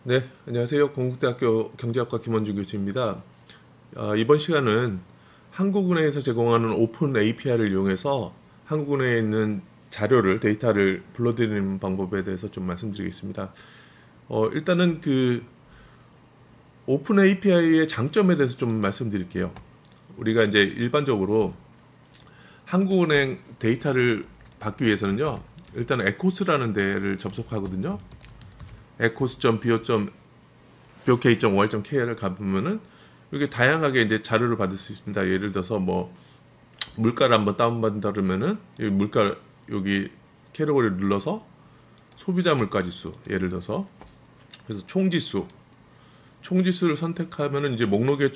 네, 안녕하세요. 건국대학교 경제학과 김원준 교수입니다. 이번 시간은 한국은행에서 제공하는 오픈 API를 이용해서 한국은행에 있는 자료를, 데이터를 불러들이는 방법에 대해서 좀 말씀드리겠습니다. 일단은 그 오픈 API의 장점에 대해서 좀 말씀드릴게요. 우리가 이제 일반적으로 한국은행 데이터를 받기 위해서는요, 일단 에코스라는 데를 접속하거든요. ecos.bo.k.ol.kr을 가보면은 이게 다양하게 이제 자료를 받을 수 있습니다. 예를 들어서 뭐 물가를 한번 다운받는다 그러면은 이 물가 여기 캐러고리를 눌러서 소비자 물가 지수 예를 들어서 그래서 총지수를 선택하면은 이제 목록에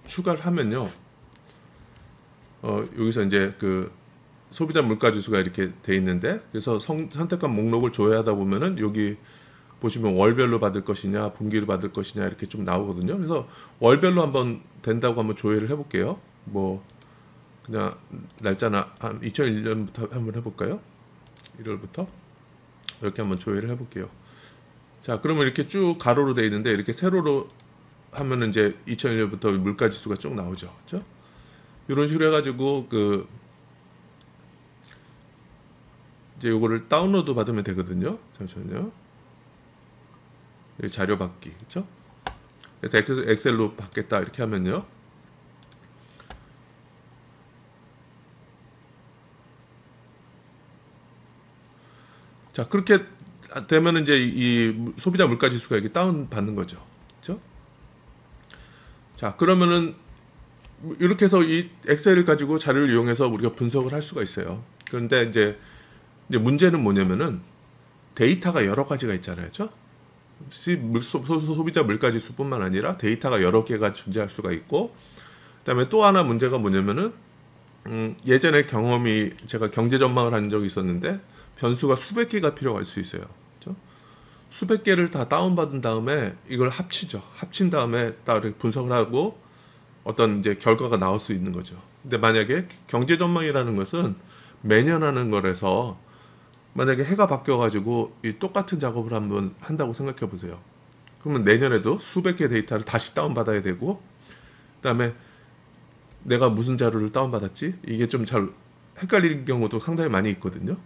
추가를 하면요. 여기서 이제 그 소비자 물가 지수가 이렇게 돼 있는데 그래서 선택한 목록을 조회하다 보면은 여기 보시면 월별로 받을 것이냐 분기로 받을 것이냐 이렇게 좀 나오거든요. 그래서 월별로 한번 된다고 한번 조회를 해볼게요. 뭐 그냥 날짜나 한 2001년부터 한번 해볼까요? 1월부터 이렇게 한번 조회를 해볼게요. 자, 그러면 이렇게 쭉 가로로 돼 있는데 이렇게 세로로 하면은 이제 2001년부터 물가 지수가 쭉 나오죠. 그렇죠? 이런 식으로 해가지고 그 이제 요거를 다운로드 받으면 되거든요. 잠시만요. 자료 받기, 그렇죠? 그래서 엑셀로 받겠다 이렇게 하면요. 자, 그렇게 되면 이제 이 소비자 물가 지수가 이렇게 다운 받는 거죠, 그렇죠? 자, 그러면은 이렇게 해서 이 엑셀을 가지고 자료를 이용해서 우리가 분석을 할 수가 있어요. 그런데 이제 문제는 뭐냐면은 데이터가 여러 가지가 있잖아요, 그렇죠? 소비자 물가 지수뿐만 아니라 데이터가 여러 개가 존재할 수가 있고, 그다음에 또 하나 문제가 뭐냐면은 예전에 경험이 제가 경제 전망을 한 적이 있었는데 변수가 수백 개가 필요할 수 있어요. 그렇죠? 수백 개를 다 다운받은 다음에 이걸 합치죠. 합친 다음에 딱 이렇게 분석을 하고 어떤 이제 결과가 나올 수 있는 거죠. 근데 만약에 경제 전망이라는 것은 매년 하는 거라서 만약에 해가 바뀌어가지고 이 똑같은 작업을 한번 한다고 생각해 보세요. 그러면 내년에도 수백 개 데이터를 다시 다운받아야 되고, 그다음에 내가 무슨 자료를 다운받았지? 이게 좀 잘 헷갈리는 경우도 상당히 많이 있거든요.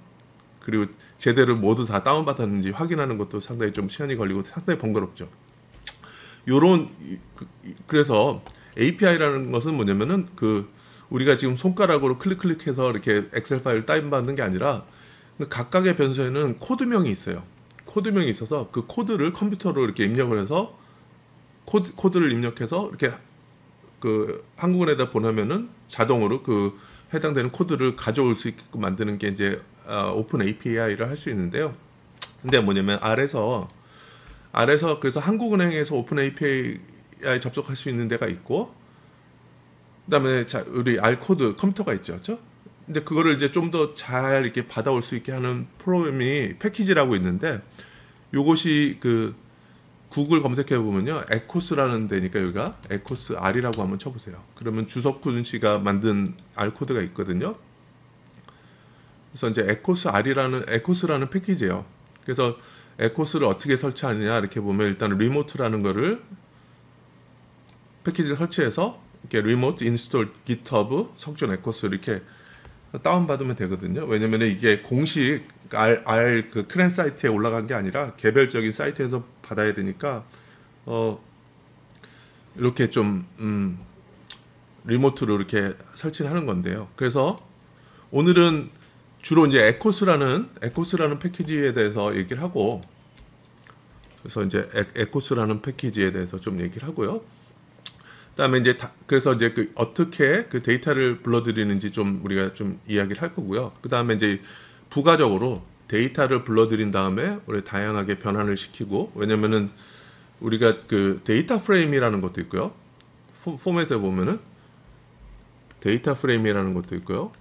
그리고 제대로 모두 다 다운받았는지 확인하는 것도 상당히 좀 시간이 걸리고 상당히 번거롭죠. 요런 그래서 API라는 것은 뭐냐면은 그 우리가 지금 손가락으로 클릭해서 이렇게 엑셀 파일을 다운받는 게 아니라 각각의 변수에는 코드명이 있어요. 코드명이 있어서 그 코드를 컴퓨터로 이렇게 입력을 해서 코드를 입력해서 이렇게 그 한국은에다 보내면은 자동으로 그 해당되는 코드를 가져올 수 있게끔 만드는 게 이제 오픈 API를 할 수 있는데요. 근데 뭐냐면 아래서 그래서 한국은행에서 오픈 API 접속할 수 있는 데가 있고, 그다음에 우리 R 코드 컴퓨터가 있죠, 그렇죠? 근데 그거를 이제 좀 더 잘 이렇게 받아올 수 있게 하는 프로그램이 패키지라고 있는데, 요것이 그 구글 검색해 보면요, 에코스라는 데니까 여기가 에코스 R이라고 한번 쳐보세요. 그러면 주석훈 씨가 만든 R 코드가 있거든요. 그래서 이제 에코스라는 패키지예요. 그래서 에코스를 어떻게 설치하느냐 이렇게 보면 일단 리모트라는 거를 패키지를 설치해서 이렇게 리모트 인스톨 GitHub 석존 에코스 이렇게 다운받으면 되거든요. 왜냐면 이게 공식 그 클랜 사이트에 올라간 게 아니라 개별적인 사이트에서 받아야 되니까 이렇게 좀 리모트로 이렇게 설치를 하는 건데요. 그래서 오늘은 주로 이제 에코스라는 패키지에 대해서 얘기를 하고, 그래서 이제 에코스라는 패키지에 대해서 좀 얘기를 하고요. 그다음에 이제 그래서 이제 그 어떻게 그 데이터를 불러들이는지 좀 우리가 좀 이야기를 할 거고요. 그다음에 이제 부가적으로 데이터를 불러들인 다음에 우리 다양하게 변환을 시키고, 왜냐면은 우리가 그 데이터 프레임이라는 것도 있고요. 포맷에 보면은 데이터 프레임이라는 것도 있고요.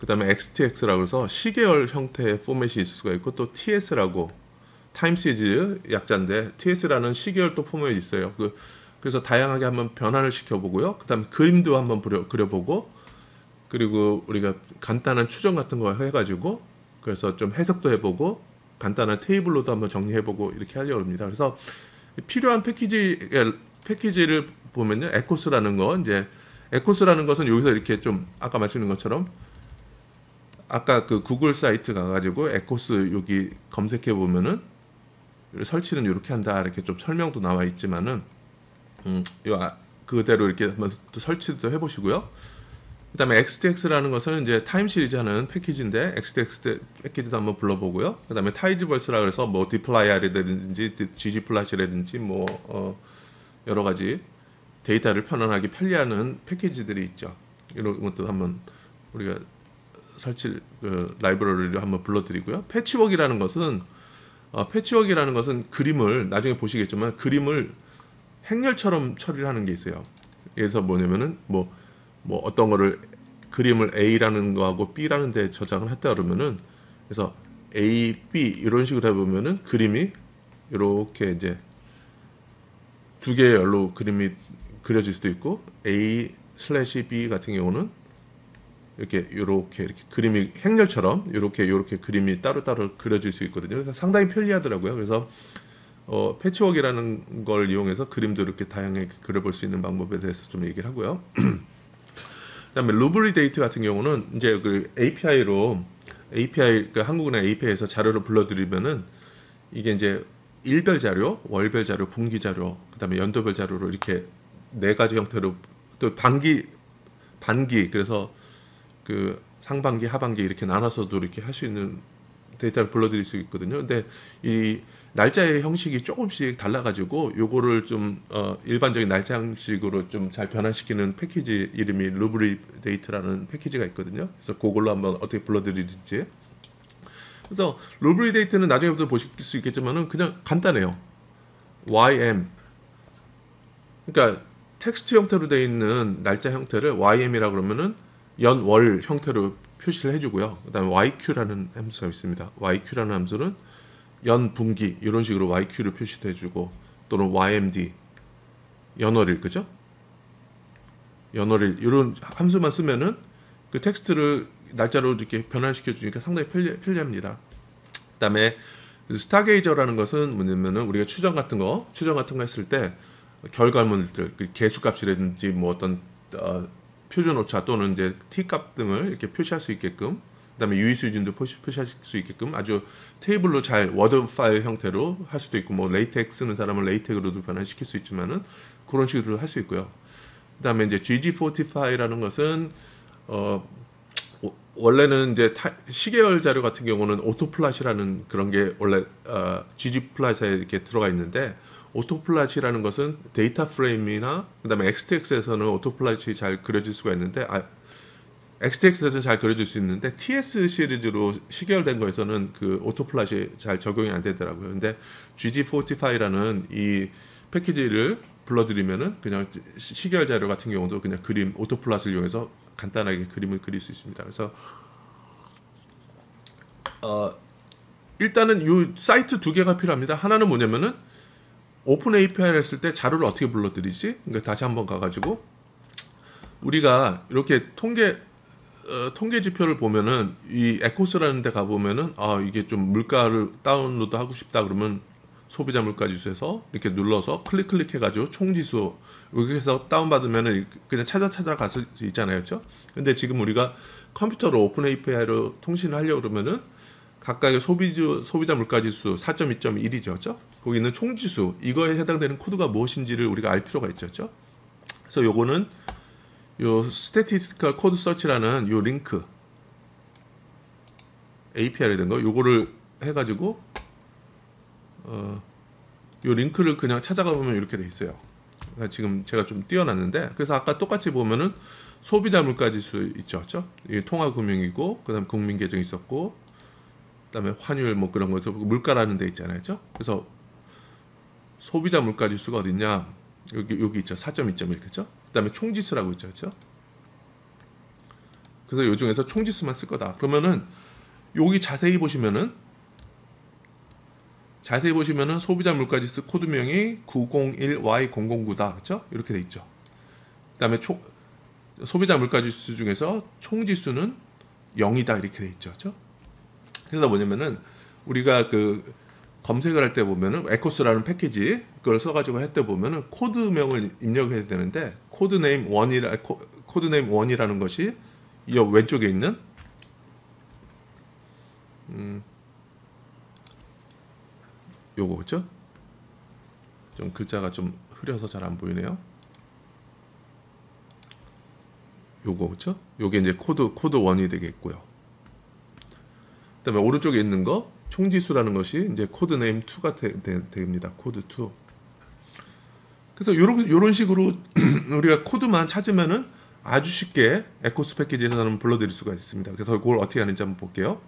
그다음에 XTX라고 해서 시계열 형태의 포맷이 있을 수가 있고, 또 TS라고 타임 시리즈 약자인데 TS라는 시계열 또 포맷이 있어요. 그래서 다양하게 한번 변환을 시켜보고요. 그다음에 그림도 한번 그려보고, 그리고 우리가 간단한 추정 같은 거 해가지고 그래서 좀 해석도 해보고, 간단한 테이블로도 한번 정리해보고 이렇게 하려고 합니다. 그래서 필요한 패키지를 보면요, 에코스라는 거, 이제 에코스라는 것은 여기서 이렇게 좀 아까 말씀드린 것처럼 아까 그 구글 사이트 가가지고 에코스 여기 검색해 보면은 설치는 이렇게 한다 이렇게 좀 설명도 나와 있지만은 그대로 이렇게 한번 또 설치도 해보시고요. 그다음에 XTX라는 것은 이제 타임 시리즈 하는 패키지인데 XTX 패키지도 한번 불러보고요. 그다음에 타이즈버스라 그래서 뭐 디플라이아라든지 gg플라시라든지 뭐 여러 가지 데이터를 편안하게 편리하는 패키지들이 있죠. 이런 것도 한번 우리가 라이브러리를 한번 불러드리고요. 패치워크라는 것은 그림을 나중에 보시겠지만 그림을 행렬처럼 처리를 하는 게 있어요. 그래서 뭐냐면은 뭐 어떤 거를 그림을 A라는 거하고 B라는 데 저장을 했다 그러면은 그래서 A, B 이런 식으로 해보면은 그림이 이렇게 이제 두 개의 열로 그림이 그려질 수도 있고 A/B 같은 경우는 이렇게 그림이 행렬처럼 이렇게 그림이 따로따로 그려질 수 있거든요. 그래서 상당히 편리하더라고요. 그래서 패치워크라는 걸 이용해서 그림도 이렇게 다양하게 그려볼 수 있는 방법에 대해서 좀 얘기를 하고요. 그다음에 루브리데이트 같은 경우는 이제 그 API 그 한국은행 API에서 자료를 불러드리면은 이게 이제 일별 자료, 월별 자료, 분기 자료, 그다음에 연도별 자료로 이렇게 네 가지 형태로 또 반기 그래서 그 상반기, 하반기 이렇게 나눠서도 이렇게 할 수 있는 데이터를 불러드릴 수 있거든요. 근데 이 날짜의 형식이 조금씩 달라가지고 요거를 좀 일반적인 날짜 형식으로 좀 잘 변환시키는 패키지 이름이 루브리데이트라는 패키지가 있거든요. 그래서 그걸로 한번 어떻게 불러드리는지. 그래서 루브리데이트는 나중에부터 보실 수 있겠지만은 그냥 간단해요. YM. 그러니까 텍스트 형태로 되어 있는 날짜 형태를 YM이라고 그러면은 연월 형태로 표시를 해주고요. 그다음에 YQ라는 함수가 있습니다. YQ라는 함수는 연, 분기 이런 식으로 YQ를 표시도 해주고 또는 YMD 연월일 그죠? 연월일 이런 함수만 쓰면은 그 텍스트를 날짜로 이렇게 변환시켜 주니까 상당히 편리합니다. 그다음에 스타게이저라는 것은 뭐냐면은 우리가 추정 같은 거 했을 때 결과물들 그 개수값이라든지 뭐 어떤 표준 오차 또는 이제 t값 등을 이렇게 표시할 수 있게끔, 그다음에 유의 수준도 표시할 수 있게끔 아주 테이블로 잘 워드 파일 형태로 할 수도 있고, 뭐 레이텍 쓰는 사람은 레이텍으로도 변환시킬 수 있지만은 그런 식으로 할 수 있고요. 그다음에 이제 GG45라는 것은 원래는 이제 시계열 자료 같은 경우는 오토플랫이라는 그런 게 원래 GG플랫에 이렇게 들어가 있는데, 오토플랫이라는 것은 데이터 프레임이나 그다음에 XTX에서는 오토플랫이 잘 그려질 수가 있는데 XTX에서는 잘 그려질 수 있는데 TS 시리즈로 시계열된 거에서는 그 오토플랫이 잘 적용이 안 되더라고요. 근데 GG45라는 이 패키지를 불러드리면은 그냥 시계열 자료 같은 경우도 그냥 그림 오토플랫을 이용해서 간단하게 그림을 그릴 수 있습니다. 그래서 일단은 이 사이트 두 개가 필요합니다. 하나는 뭐냐면은 오픈 API를 했을 때 자료를 어떻게 불러드리지? 그러니까 다시 한번 가가지고 우리가 이렇게 통계 지표를 보면은 이 에코스라는 데 가보면은 이게 좀 물가를 다운로드 하고 싶다 그러면 소비자 물가 지수에서 이렇게 눌러서 클릭해가지고 총지수 여기서 다운받으면은 그냥 찾아 갈 수 있잖아요. 그렇죠? 근데 지금 우리가 컴퓨터로 오픈 API로 통신을 하려고 그러면은 각각의 소비자 물가 지수 4.2.1이죠. 그렇죠? 거기 있는 총지수 이거에 해당되는 코드가 무엇인지를 우리가 알 필요가 있죠. 그렇죠? 그래서 요거는 요 Statistical Code Search라는 요 링크 API를 된 거 요거를 해가지고 요 링크를 그냥 찾아가 보면 이렇게 돼 있어요. 지금 제가 좀 띄워놨는데, 그래서 아까 똑같이 보면은 소비자 물가 지수 있죠. 그렇죠? 이게 통화금융이고 그다음 국민계정 있었고 그다음에 환율 뭐 그런 거 물가라는 데 있잖아요. 그렇죠? 그래서 소비자 물가 지수가 어딨냐? 여기 있죠. 4.2.1 그렇죠? 그다음에 총지수라고 있죠. 그렇죠? 그래서 요 중에서 총지수만 쓸 거다. 그러면은 여기 자세히 보시면은 소비자 물가 지수 코드명이 901Y009다. 그렇죠? 이렇게 돼 있죠. 그다음에 소비자 물가 지수 중에서 총지수는 0이다 이렇게 돼 있죠. 그렇죠? 그래서 뭐냐면은 우리가 그 검색을 할 때 보면은 에코스라는 패키지 그걸 써가지고 할 때 보면은 코드명을 입력해야 되는데 코드네임 1이라는 것이 이 왼쪽에 있는 요거 그죠? 좀 글자가 좀 흐려서 잘 안 보이네요. 요거 그죠? 요게 이제 코드 1이 되겠고요. 그다음에 오른쪽에 있는 거 총지수라는 것이 이제 코드네임 2가 됩니다. 코드 2. 그래서 요런 식으로 우리가 코드만 찾으면은 아주 쉽게 에코스 패키지에서는 불러드릴 수가 있습니다. 그래서 그걸 어떻게 하는지 한번 볼게요.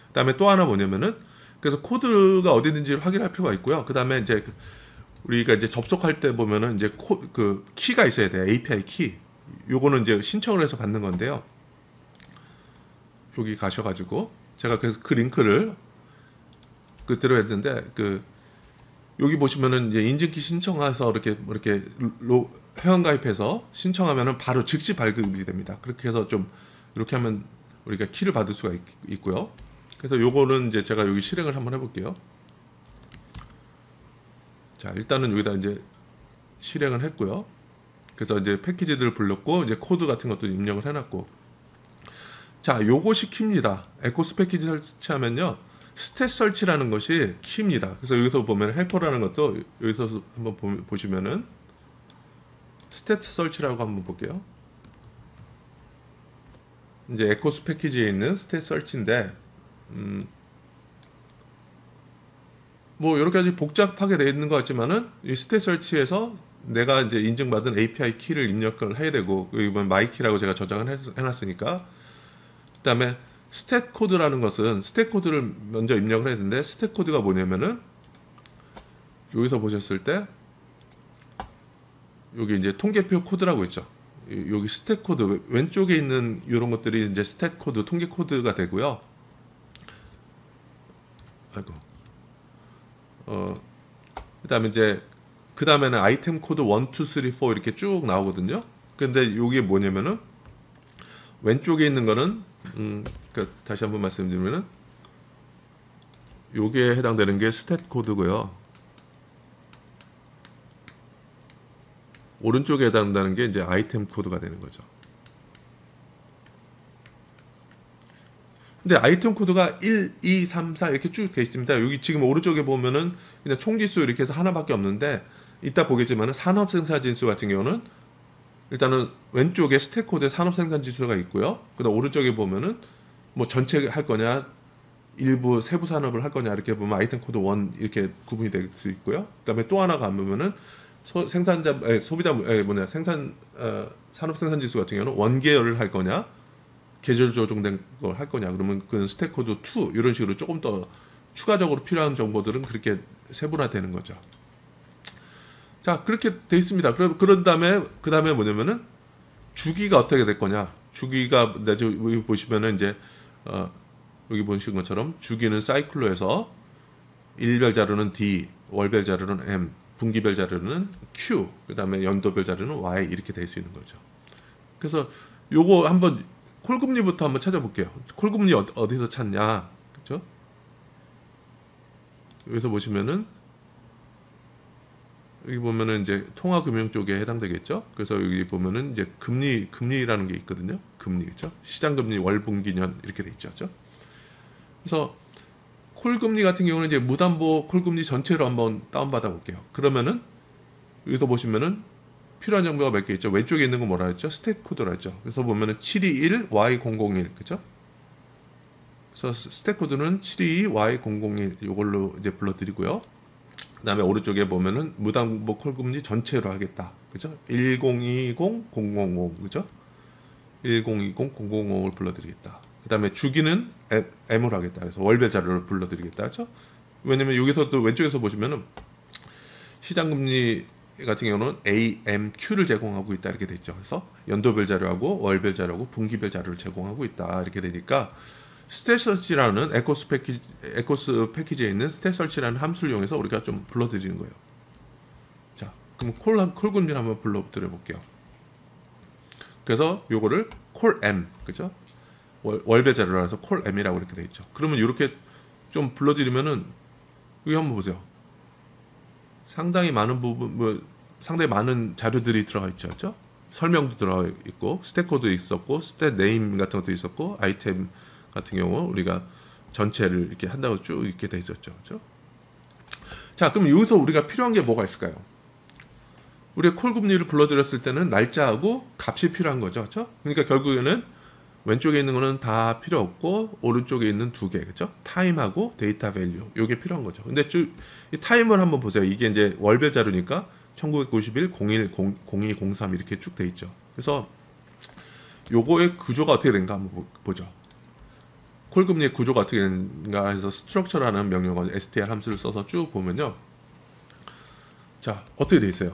그다음에 또 하나 뭐냐면은 그래서 코드가 어디 있는지를 확인할 필요가 있고요. 그다음에 이제 우리가 이제 접속할 때 보면은 이제 그 키가 있어야 돼요. API 키. 요거는 이제 신청을 해서 받는 건데요. 여기 가셔가지고 제가 그래서 그 링크를 그대로 했는데 여기 보시면은 이제 인증키 신청해서 이렇게 회원가입해서 신청하면은 바로 즉시 발급이 됩니다. 그렇게 해서 좀 이렇게 하면 우리가 키를 받을 수가 있고요. 그래서 요거는 이제 제가 여기 실행을 한번 해볼게요. 자, 일단은 여기다 이제 실행을 했고요. 그래서 이제 패키지들을 불렀고 이제 코드 같은 것도 입력을 해놨고. 자, 요거 시킵니다. 에코스 패키지 설치하면요. 스탯 설치라는 것이 키입니다. 그래서 여기서 보면 헬퍼라는 것도 여기서 한번 보시면은 스탯 설치라고 한번 볼게요. 이제 에코스 패키지에 있는 스탯 설치인데 뭐 이렇게 아주 복잡하게 되어 있는 것 같지만은 이 스탯 설치에서 내가 이제 인증받은 API 키를 입력을 해야 되고 이번 마이키라고 제가 저장을 해놨으니까 그다음에 스탯 코드라는 것은 스탯 코드를 먼저 입력을 해야 되는데 스탯 코드가 뭐냐면은 여기서 보셨을 때 여기 이제 통계표 코드라고 있죠. 여기 스탯 코드 왼쪽에 있는 이런 것들이 이제 스탯 코드 통계 코드가 되고요. 아이고. 그다음에 이제 그 다음에는 아이템 코드 1, 2, 3, 4 이렇게 쭉 나오거든요. 근데 이게 뭐냐면은 왼쪽에 있는 거는 그러니까 다시 한번 말씀드리면은 요게 해당되는 게 스탯 코드고요. 오른쪽에 해당되는 게 이제 아이템 코드가 되는 거죠. 근데 아이템 코드가 1, 2, 3, 4 이렇게 쭉 돼 있습니다. 여기 지금 오른쪽에 보면은 그냥 총지수 이렇게 해서 하나밖에 없는데 이따 보겠지만은 산업생산지수 같은 경우는 일단은 왼쪽에 스탯 코드에 산업생산지수가 있고요. 그다음 오른쪽에 보면은 뭐 전체 할 거냐 일부 세부 산업을 할 거냐 이렇게 보면 아이템 코드 1 이렇게 구분이 될 수 있고요. 그다음에 또 하나가 보면은 산업생산지수 같은 경우는 원계열을 할 거냐 계절 조정된 걸 할 거냐 그러면 그건 스탯 코드 2 이런 식으로 조금 더 추가적으로 필요한 정보들은 그렇게 세분화되는 거죠. 자, 그렇게 돼 있습니다. 그런 다음에 그 다음에 뭐냐면은 주기가 어떻게 될 거냐. 주기가 여기 보시면은 이제 여기 보신 것처럼 주기는 사이클로 해서 일별 자료는 D, 월별 자료는 M, 분기별 자료는 Q, 그 다음에 연도별 자료는 Y 이렇게 될 수 있는 거죠. 그래서 요거 한번 콜금리부터 한번 찾아볼게요. 콜금리 어디서 찾냐, 그렇죠? 여기서 보시면은 여기 보면은 이제 통화금융 쪽에 해당되겠죠. 그래서 여기 보면은 이제 금리라는 게 있거든요. 금리, 그렇죠? 시장금리 월분기년 이렇게 돼 있죠, 그렇죠? 그래서 콜금리 같은 경우는 이제 무담보 콜금리 전체로 한번 다운받아 볼게요. 그러면은 여기서 보시면은 필요한 정보가 몇 개 있죠. 왼쪽에 있는 거 뭐라 했죠? 스탯 코드라 했죠. 그래서 보면은 721 Y001 그죠? 그래서 스탯 코드는 722 Y001 이걸로 이제 불러드리고요. 그다음에 오른쪽에 보면은 무담보 콜금리 전체로 하겠다. 그죠? 1020 000 그죠? 1020 000을 불러드리겠다. 그다음에 주기는 M으로 하겠다. 그래서 월별 자료를 불러드리겠다. 그렇죠? 왜냐면 여기서 또 왼쪽에서 보시면은 시장금리 같은 경우는 AMQ를 제공하고 있다 이렇게 돼 있죠. 그래서 연도별 자료하고 월별 자료하고 분기별 자료를 제공하고 있다 이렇게 되니까 스탯설치라는 에코스 패키지에 있는 스탯설치라는 함수를 이용해서 우리가 좀 불러드리는 거예요. 자, 그럼 콜금리를 한번 불러드려 볼게요. 그래서 요거를 콜M 그죠? 월별 자료라서 콜M이라고 이렇게 돼 있죠. 그러면 이렇게 좀 불러드리면은 여기 한번 보세요. 상당히 많은 부분, 상당히 많은 자료들이 들어가 있죠, 그렇죠? 설명도 들어가 있고, 스택 코드 있었고, 스택 네임 같은 것도 있었고, 아이템 같은 경우 우리가 전체를 이렇게 한다고 쭉 이렇게 돼 있었죠, 그렇죠? 자, 그럼 여기서 우리가 필요한 게 뭐가 있을까요? 우리가 콜금리를 불러드렸을 때는 날짜하고 값이 필요한 거죠, 그렇죠? 그러니까 결국에는 왼쪽에 있는 거는 다 필요 없고 오른쪽에 있는 두 개, 그렇죠? 타임하고 데이터 밸류, 요게 필요한 거죠. 근데 이 타임을 한번 보세요. 이게 이제 월별 자료니까 1991, 01, 02, 03 이렇게 쭉 돼 있죠. 그래서 요거의 구조가 어떻게 되는가 한번 보죠. 콜금리의 구조가 어떻게 되는가 해서 스트럭처라는 명령어 str 함수를 써서 쭉 보면요. 자, 어떻게 돼 있어요?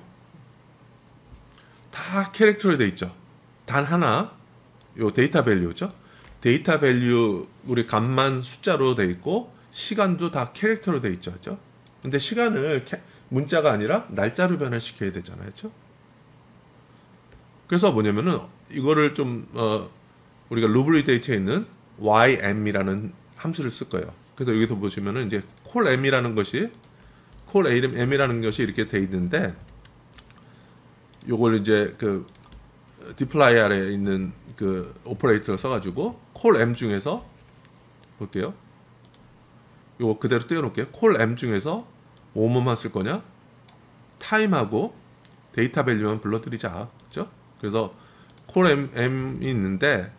다 캐릭터로 돼 있죠. 단 하나, 요 데이터 밸류죠. 데이터 밸류 우리 값만 숫자로 돼 있고 시간도 다 캐릭터로 돼 있죠, 그렇죠? 근데 시간을 문자가 아니라 날짜로 변환시켜야 되잖아요, 그렇죠? 그래서 뭐냐면은 이거를 좀 우리가 루브리 데이터에 있는 ym이라는 함수를 쓸 거예요. 그래서 여기서 보시면은 이제 콜m이라는 것이 콜m이라는 것이 이렇게 돼 있는데 요걸 이제 그 디플라이 아래에 있는 그 오퍼레이터를 써가지고 콜m 중에서 볼게요. 요거 그대로 띄워놓을게요. 콜m 중에서 뭐뭐만 쓸 거냐? 타임하고 데이터 밸류만 불러드리자, 그죠? 그래서 콜m이 있는데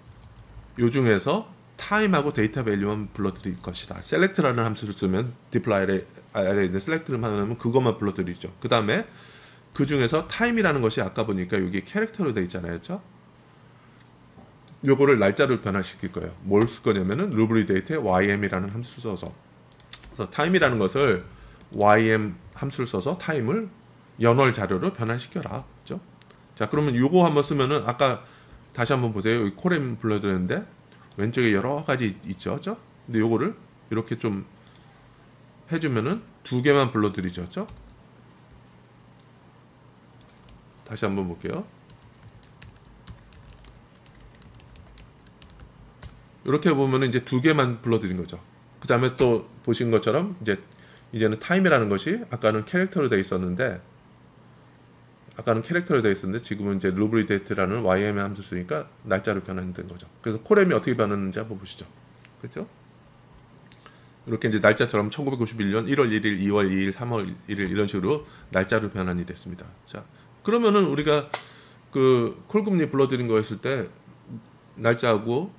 요 중에서 타임하고 데이터 밸류만 불러드릴 것이다. select라는 함수를 쓰면 디플라이 아래에 있는 select를 하면 그것만 불러드리죠. 그 다음에 그 중에서 타임이라는 것이 아까 보니까 여기 캐릭터로 되어 있잖아요, 그렇죠? 요거를 날짜로 변화시킬 거예요. 뭘 쓸 거냐면은 루브리 데이터에 ym이라는 함수를 써서, 그래서 타임이라는 것을 ym 함수를 써서 타임을 연월 자료로 변환시켜라, 그렇죠? 자, 그러면 요거 한번 쓰면은 아까 다시 한번 보세요. 여기 콜m 불러드렸는데 왼쪽에 여러 가지 있죠, 그렇죠? 근데 요거를 이렇게 좀 해주면은 두 개만 불러드리죠, 그렇죠? 다시 한번 볼게요. 이렇게 보면은 이제 두 개만 불러드린 거죠. 그 다음에 또 보신 것처럼 이제는 타임이라는 것이 아까는 캐릭터로 되어 있었는데 지금은 이제 루브리 데이트라는 ym 함수 쓰니까 날짜로 변환된 거죠. 그래서 콜m이 어떻게 변했는지 한번 보시죠. 그렇죠? 이렇게 이제 날짜처럼 1991년 1월 1일, 2월 2일, 3월 1일 이런 식으로 날짜로 변환이 됐습니다. 자, 그러면은 우리가 그 콜금리 불러드린 거였을 때 날짜하고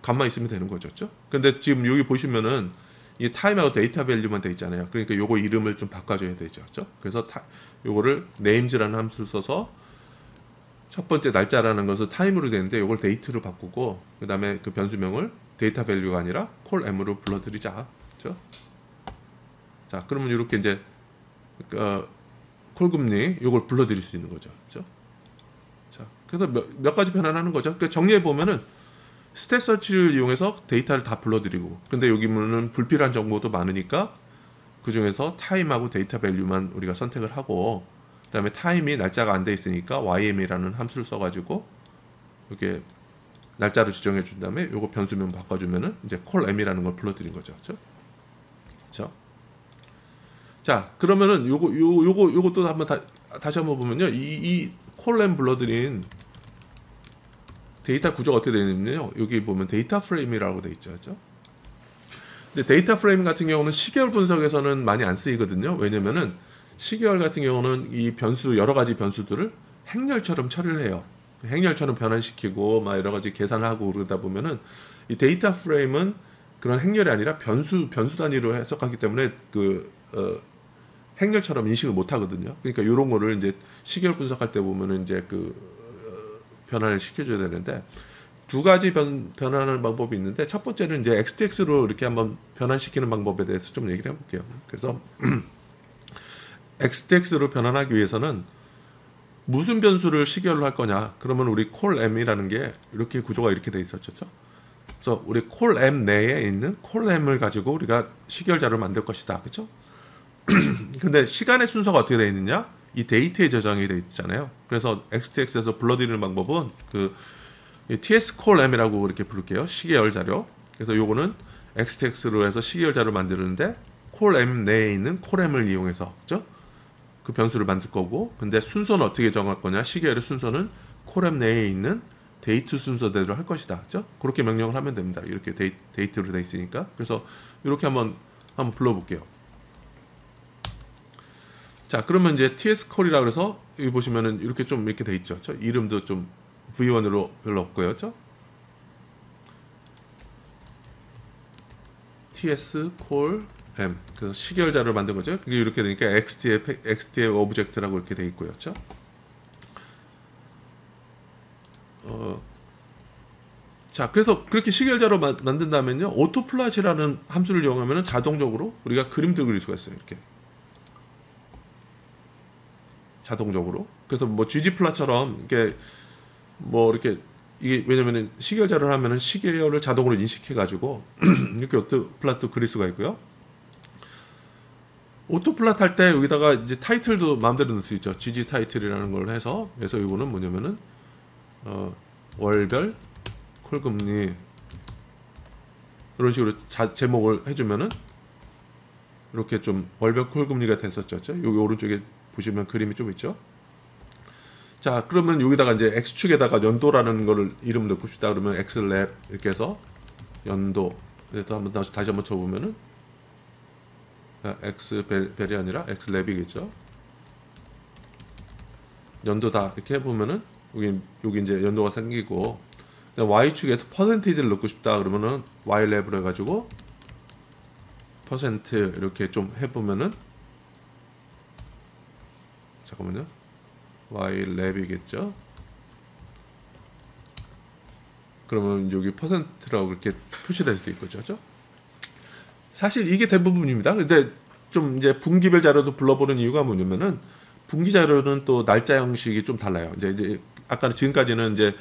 값만 있으면 되는 거죠, 그렇죠? 근데 지금 여기 보시면은 이 타임하고 데이터 밸류만 돼 있잖아요. 그러니까 요거 이름을 좀 바꿔줘야 되죠, 그렇죠? 그래서 요거를 names라는 함수를 써서 첫 번째 날짜라는 것을 타임으로 되는데 요걸 데이트로 바꾸고 그 다음에 그 변수명을 데이터 밸류가 아니라 콜m으로 불러드리자, 그렇죠? 자, 그러면 이렇게 이제 콜금리 요걸 불러드릴 수 있는 거죠, 그렇죠? 자, 그래서 몇 가지 변환하는 거죠. 그러니까 정리해 보면은 스탯 서치를 이용해서 데이터를 다 불러드리고, 근데 여기는 불필요한 정보도 많으니까 그 중에서 타임하고 데이터 밸류만 우리가 선택을 하고, 그 다음에 타임이 날짜가 안 돼 있으니까 ym이라는 함수를 써가지고 이렇게 날짜를 지정해 준 다음에 요거 변수명 바꿔주면은 이제 콜m이라는 걸 불러드린 거죠, 그렇죠? 그렇죠? 자, 그러면은 요것도 한번 다시 한번 보면요, 이 콜m 불러드린 데이터 구조가 어떻게 되어 있냐면요, 여기 보면 데이터 프레임이라고 되어 있죠, 그렇죠? 근데 데이터 프레임 같은 경우는 시계열 분석에서는 많이 안 쓰이거든요. 왜냐면은 시계열 같은 경우는 이 변수 여러 가지 변수들을 행렬처럼 처리를 해요. 행렬처럼 변환시키고 막 여러 가지 계산하고 그러다 보면은 이 데이터 프레임은 그런 행렬이 아니라 변수 단위로 해석하기 때문에 행렬처럼 인식을 못 하거든요. 그러니까 이런 거를 이제 시계열 분석할 때 보면은 이제 변환을 시켜줘야 되는데, 두 가지 변환하는 방법이 있는데, 첫 번째는 이제 XTX로 이렇게 한번 변환시키는 방법에 대해서 좀 얘기를 해볼게요. 그래서 XTX로 변환하기 위해서는 무슨 변수를 시계열로 할 거냐? 그러면 우리 콜m이라는 게 이렇게 구조가 이렇게 돼 있었죠. 그래서 우리 콜m 내에 있는 콜m을 가지고 우리가 시계열 자료를 만들 것이다, 그렇죠? 근데 시간의 순서가 어떻게 되어 있느냐? 이 데이트에 저장이 되어 있잖아요. 그래서 XTX에서 불러드리는 방법은 그 TS 콜m이라고 이렇게 부를게요. 시계열 자료. 그래서 요거는 XTX로 해서 시계열자를 만드는데 콜m 내에 있는 콜m을 이용해서 그죠? 그 변수를 만들 거고, 근데 순서는 어떻게 정할 거냐? 시계열의 순서는 콜m 내에 있는 데이트 순서대로 할 것이다. 그죠? 그렇게 명령을 하면 됩니다. 이렇게 데이트로 돼 있으니까. 그래서 이렇게 한번 불러볼게요. 자, 그러면 이제 TS 콜이라 그래서 여기 보시면은 이렇게 좀 이렇게 돼 있죠. 그렇죠? 이름도 좀 V1으로 별로 없고요. 그렇죠? TS 콜 M. 그래서 시계열자를 만든 거죠. 그게 이렇게 되니까 XDF 오브젝트라고 이렇게 돼 있고요. 그렇죠? 자, 그래서 그렇게 시계열자로 만든다면요, 오토플랫이라는 함수를 이용하면 자동적으로 우리가 그림도 그릴 수가 있어요. 이렇게 자동적으로. 그래서 뭐 gg플랫처럼 이렇게 뭐 이렇게 이게 왜냐면은 시계열자를 하면은 시계열을 자동으로 인식해가지고 이렇게 오토플랫도 그릴 수가 있고요. 오토플랫 할 때 여기다가 이제 타이틀도 마음대로 넣을 수 있죠. gg 타이틀이라는 걸 해서, 그래서 이거는 뭐냐면은 월별 콜금리 이런 식으로 제목을 해주면은 이렇게 좀 월별 콜금리가 됐었죠. 여기 오른쪽에 보시면 그림이 좀 있죠. 자, 그러면 여기다가 이제 x축에다가 연도라는 거를 이름 넣고 싶다 그러면 xlab 이렇게 해서 연도, 그래서 한번 다시 한번 쳐보면은 x벨이 아니라 xlab이겠죠. 연도다 이렇게 해보면은 여기 이제 연도가 생기고, y축에 퍼센테이지를 넣고 싶다 그러면은 ylab로 해가지고 퍼센트 이렇게 좀 해보면은, 잠깐만요, ylab이겠죠. 그러면 여기 퍼센트라고 이렇게 표시될 수도 있겠죠. 그렇죠? 사실 이게 대부분입니다. 근데 좀 이제 분기별 자료도 불러보는 이유가 뭐냐면은, 분기 자료는 또 날짜 형식이 좀 달라요. 이제 아까는 지금까지는 이제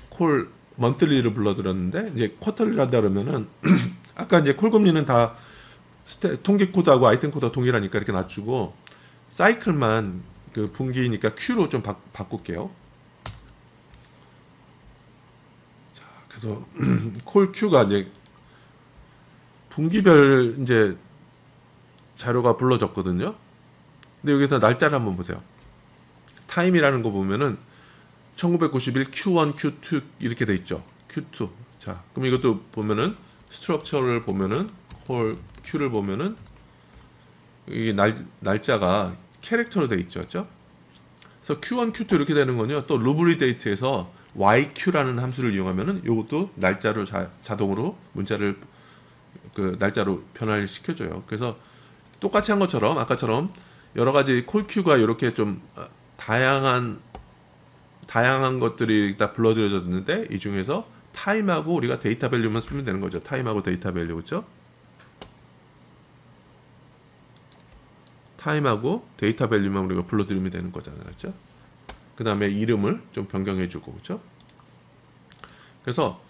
콜 먼틀리를 불러드렸는데, 이제 쿼터리를 한다 그러면은 아까 이제 콜금리는 다 통계 코드하고 아이템 코드가 동일하니까 이렇게 낮추고, 사이클만 그 분기니까 Q로 좀 바꿀게요. 자, 그래서 콜 Q가 이제 분기별 이제 자료가 불러졌거든요. 근데 여기서 날짜를 한번 보세요. 타임이라는 거 보면은 1991 Q1, Q2 이렇게 돼 있죠. Q2. 자, 그럼 이것도 보면은 스트럭처를 보면은 콜 Q를 보면은 이 날짜가 캐릭터로 돼 있죠. 그렇죠? 그래서 Q1, Q2 이렇게 되는 거는요. 또 루브리데이트에서 YQ라는 함수를 이용하면은 이것도 날짜로 자동으로 문자를 그 날짜로 변화를 시켜줘요. 그래서 똑같이 한 것처럼 아까처럼 여러 가지 콜 큐가 이렇게 좀 다양한 것들이 다 불러들여졌는데, 이 중에서 타임하고 우리가 데이터 밸류만 쓰면 되는 거죠. 타임하고 데이터 밸류, 그렇죠? 타임하고 데이터 밸류만 우리가 불러들이면 되는 거잖아요, 그렇죠? 그 다음에 이름을 좀 변경해주고, 그렇죠? 그래서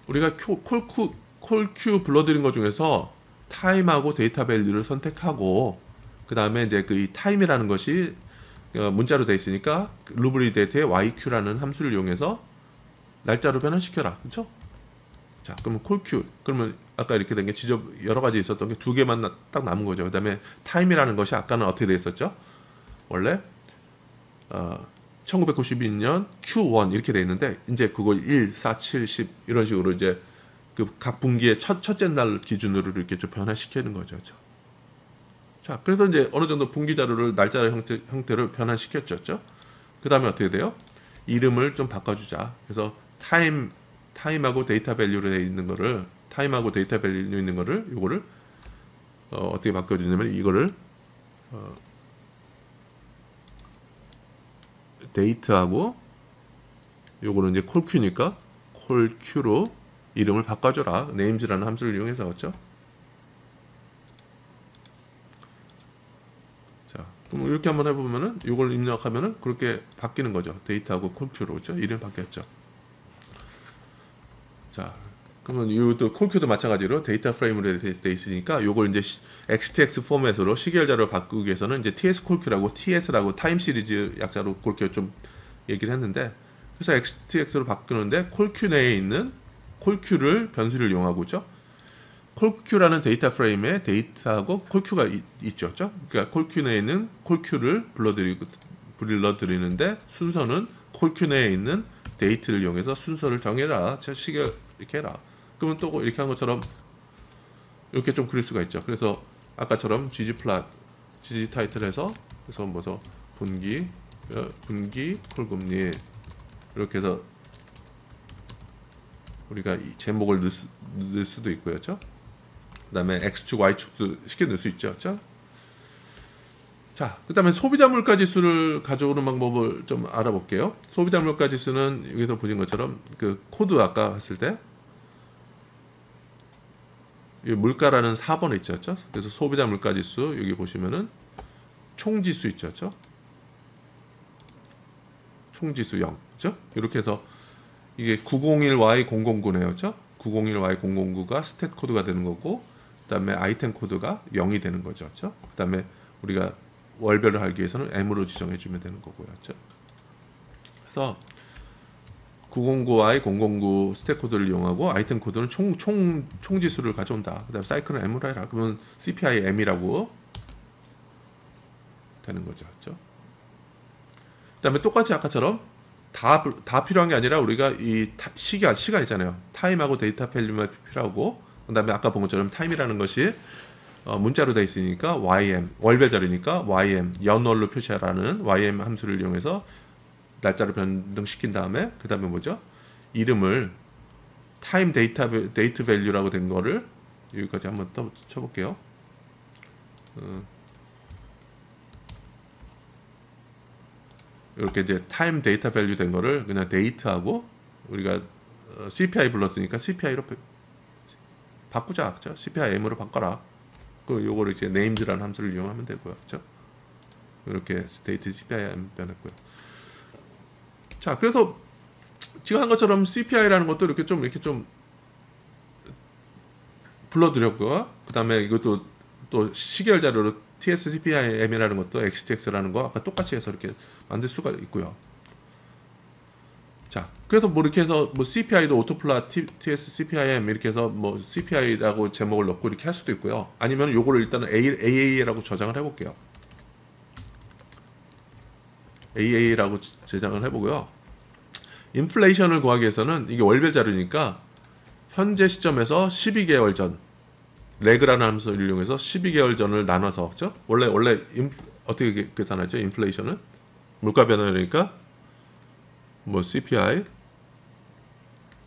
우리가 콜큐 불러들인 것 중에서 타임하고 데이터 밸류를 선택하고, 그 다음에 이제 그 이 타임이라는 것이 문자로 되어 있으니까 루브리데이트의 yq라는 함수를 이용해서 날짜로 변환시켜라, 그렇죠? 자, 그러면 콜큐, 그러면 아까 이렇게 된 게 여러 가지 있었던 게 두 개만 딱 남은 거죠. 그 다음에 타임이라는 것이 아까는 어떻게 되어 있었죠? 원래 1992년 Q1 이렇게 되어 있는데, 이제 그걸 1, 4, 7, 10 이런 식으로 이제 그 각 분기의 첫째 날 기준으로 이렇게 좀 변화시키는 거죠. 그렇죠? 자, 그래서 이제 어느 정도 분기 자료를 날짜 형태로 변환시켰죠. 그 다음에 어떻게 돼요? 이름을 좀 바꿔주자. 그래서 타임하고 데이터 밸류로 되어 있는 거를, 타임하고 데이터 밸류 있는 거를, 요거를 어떻게 바꿔주냐면, 이거를 데이트하고 요거는 이제 콜큐니까 콜큐로 이름을 바꿔줘라. names라는 함수를 이용해서, 그렇죠? 자, 그럼 이렇게 한번 해보면은, 이걸 입력하면은 그렇게 바뀌는 거죠. 데이터하고 콜큐로, 그렇죠? 이름 바뀌었죠. 자, 그러면 이것도 콜큐도 마찬가지로 데이터 프레임으로 되어 있으니까, 요걸 이제 XTX 포맷으로 시계열자로 바꾸기 위해서는 이제 TS 콜큐라고, TS라고 타임 시리즈 약자로 그렇게 좀 얘기를 했는데, 그래서 XTX로 바꾸는데 콜큐 내에 있는 콜큐를 변수를 이용하고 있죠. 콜큐라는 데이터 프레임에 데이터하고 콜큐가 있죠. 그러니까 콜큐 내에 있는 콜큐를 불러들이는데 순서는 콜큐 내에 있는 데이트를 이용해서 순서를 정해라. 시계 이렇게 해라. 그러면 또 이렇게 한 것처럼 이렇게 좀 그릴 수가 있죠. 그래서 아까처럼 gg 타이틀해서 그래서 뭐서 분기 콜금리 이렇게 해서 우리가 이 제목을 넣을 수도 있고요. 그렇죠? 그다음에 x축, y축도 쉽게 넣을 수 있죠. 그렇죠? 자, 그다음에 소비자 물가 지수를 가져오는 방법을 좀 알아볼게요. 소비자 물가 지수는 여기서 보신 것처럼 그 코드 아까 했을 때 이 물가라는 4번에 있죠. 그렇죠? 그래서 소비자 물가 지수 여기 보시면은 총 지수 있죠. 그렇죠? 총 지수 0. 그렇죠? 이렇게 해서 이게 901Y009네요. 그렇죠? 901Y009가 스탯 코드가 되는 거고 그다음에 아이템 코드가 0이 되는 거죠. 그렇죠? 그다음에 우리가 월별을 하기 위해서는 M으로 지정해 주면 되는 거고요. 그렇죠? 그래서 909Y009 스택 코드를 이용하고 아이템 코드는 총 지수를 가져온다. 그다음에 사이클은 M으로 해라. 그러면 CPI M이라고 되는 거죠. 그렇죠? 그다음에 똑같이 아까처럼 다 필요한 게 아니라 우리가 이 시간 있잖아요. 타임하고 데이터 밸류만 필요하고 그다음에 아까 본 것처럼 타임이라는 것이 문자로 되어 있으니까 YM 월별 자료니까 YM 연월로 표시하라는 YM 함수를 이용해서 날짜를 변동시킨 다음에 그 다음에 뭐죠? 이름을 타임 데이트 밸류라고 된 거를 여기까지 한번 더 쳐볼게요. 이렇게 이제 타임 데이터 밸류 된 거를 그냥 데이트하고 우리가 CPI 불렀으니까 CPI로 바꾸자. 그렇죠? CPI M으로 바꿔라. 그 요거를 이제 names라는 함수를 이용하면 되고요. 그렇죠? 이렇게 데이트 CPI M 변했고요. 자, 그래서 지금 한 것처럼 CPI라는 것도 이렇게 좀 불러드렸고요. 그다음에 이것도 또 시계열 자료로 TS CPI M이라는 것도 XTX라는 거 아까 똑같이 해서 이렇게 만들 수가 있고요. 자, 그래서 뭐 이렇게 해서 뭐 CPI도 오토플라 TS CPI M 이렇게 해서 뭐 CPI라고 제목을 넣고 이렇게 할 수도 있고요. 아니면 요거를 일단은 AA라고 저장을 해볼게요. AA라고 저장을 해보고요. 인플레이션을 구하기 위해서는 이게 월별 자료니까 현재 시점에서 12개월 전 레그라는 함수를 이용해서 12개월 전을 나눠서 그렇죠? 원래 어떻게 계산하죠? 인플레이션은 물가 변화니까 뭐 CPI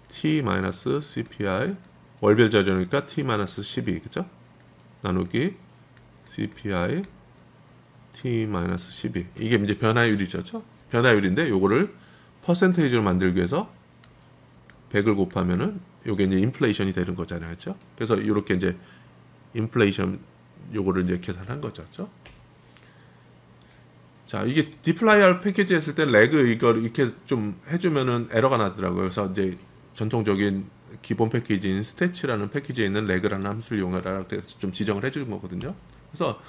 T-CPI 월별 자료니까 T-12 그렇죠? 나누기 CPI T-12 이게 이제 변화율이죠. 그렇죠? 변화율인데 요거를 퍼센테이지로 만들기 위해서 100을 곱하면은 요게 이제 인플레이션이 되는 거잖아요. 그렇죠? 그래서 이렇게 이제 인플레이션 요거를 이제 계산한 거죠. 그렇죠? 자, 이게 디플라이알 패키지 했을 때 레그 이걸 이렇게 좀 해주면은 에러가 나더라고요. 그래서 이제 전통적인 기본 패키지인 스태치라는 패키지에 있는 레그라는 함수를 이용하라 좀 지정을 해주는 거거든요. 그래서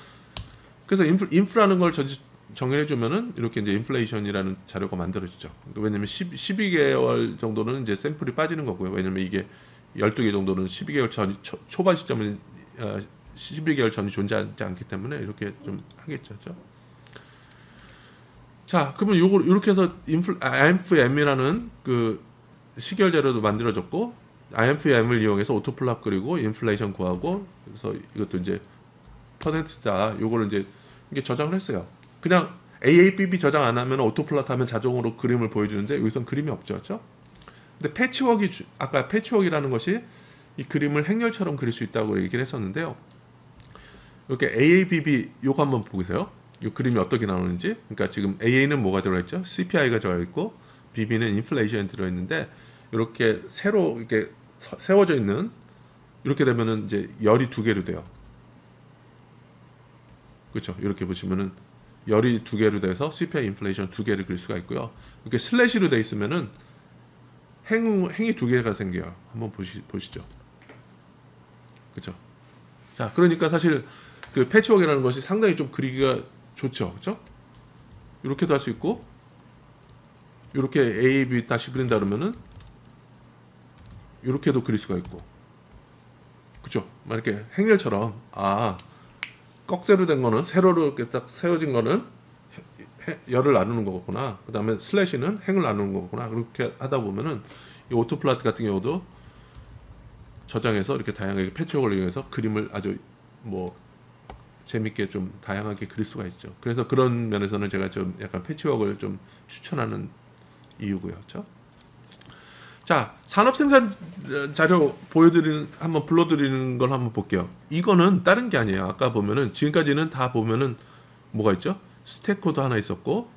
인프라는 걸 정해주면은 이렇게 이제 인플레이션이라는 자료가 만들어지죠. 왜냐면 12개월 정도는 이제 샘플이 빠지는 거고요. 왜냐면 이게 12개 정도는 12개월 전 초반 시점은 12개월 전이 존재하지 않기 때문에 이렇게 좀 하겠죠. 그렇죠? 자, 그러면 요걸 이렇게 해서 IMFM이라는 그 시계열 자료도 만들어졌고 IMFM을 이용해서 오토플랍 그리고 인플레이션 구하고 그래서 이것도 이제 퍼센트다. 요거를 이제 이게 저장을 했어요. 그냥 AABB 저장 안 하면 오토플랍 하면 자동으로 그림을 보여주는데 여기선 그림이 없죠. 그렇죠? 근데 패치워크가 아까 패치워크라는 것이 이 그림을 행렬처럼 그릴 수 있다고 얘기를 했었는데요. 이렇게 AABB 요거 한번 보세요. 이 그림이 어떻게 나오는지. 그러니까 지금 AA는 뭐가 들어있죠? CPI가 들어있고 BB는 인플레이션이 들어있는데 이렇게 세로 이렇게 세워져 있는 이렇게 되면은 이제 열이 두 개로 돼요. 그렇죠? 이렇게 보시면은 열이 두 개로 돼서 CPI 인플레이션 두 개를 그릴 수가 있고요. 이렇게 슬래시로 돼 있으면은 행이 두 개가 생겨요. 한번 보시죠. 그렇죠? 자, 그러니까 사실 그 패치워크라는 것이 상당히 좀 그리기가 좋죠. 그렇죠? 이렇게도 할 수 있고 이렇게 A, B 다시 그린다 그러면은 이렇게도 그릴 수가 있고 그죠? 막 이렇게 행렬처럼 꺽쇠로 된 거는 세로로 이렇게 딱 세워진 거는 열을 나누는 거구나. 그 다음에 슬래시는 행을 나누는 거구나. 그렇게 하다 보면은 이 오토플라트 같은 경우도 저장해서 이렇게 다양하게 패치워크를 이용해서 그림을 아주 뭐 재밌게 좀 다양하게 그릴 수가 있죠. 그래서 그런 면에서는 제가 좀 약간 패치워크를 좀 추천하는 이유고요. 그렇죠? 자, 산업 생산 자료 한번 불러드리는 걸 한번 볼게요. 이거는 다른 게 아니에요. 아까 보면은 지금까지는 다 보면은 뭐가 있죠? 스택 코드 하나 있었고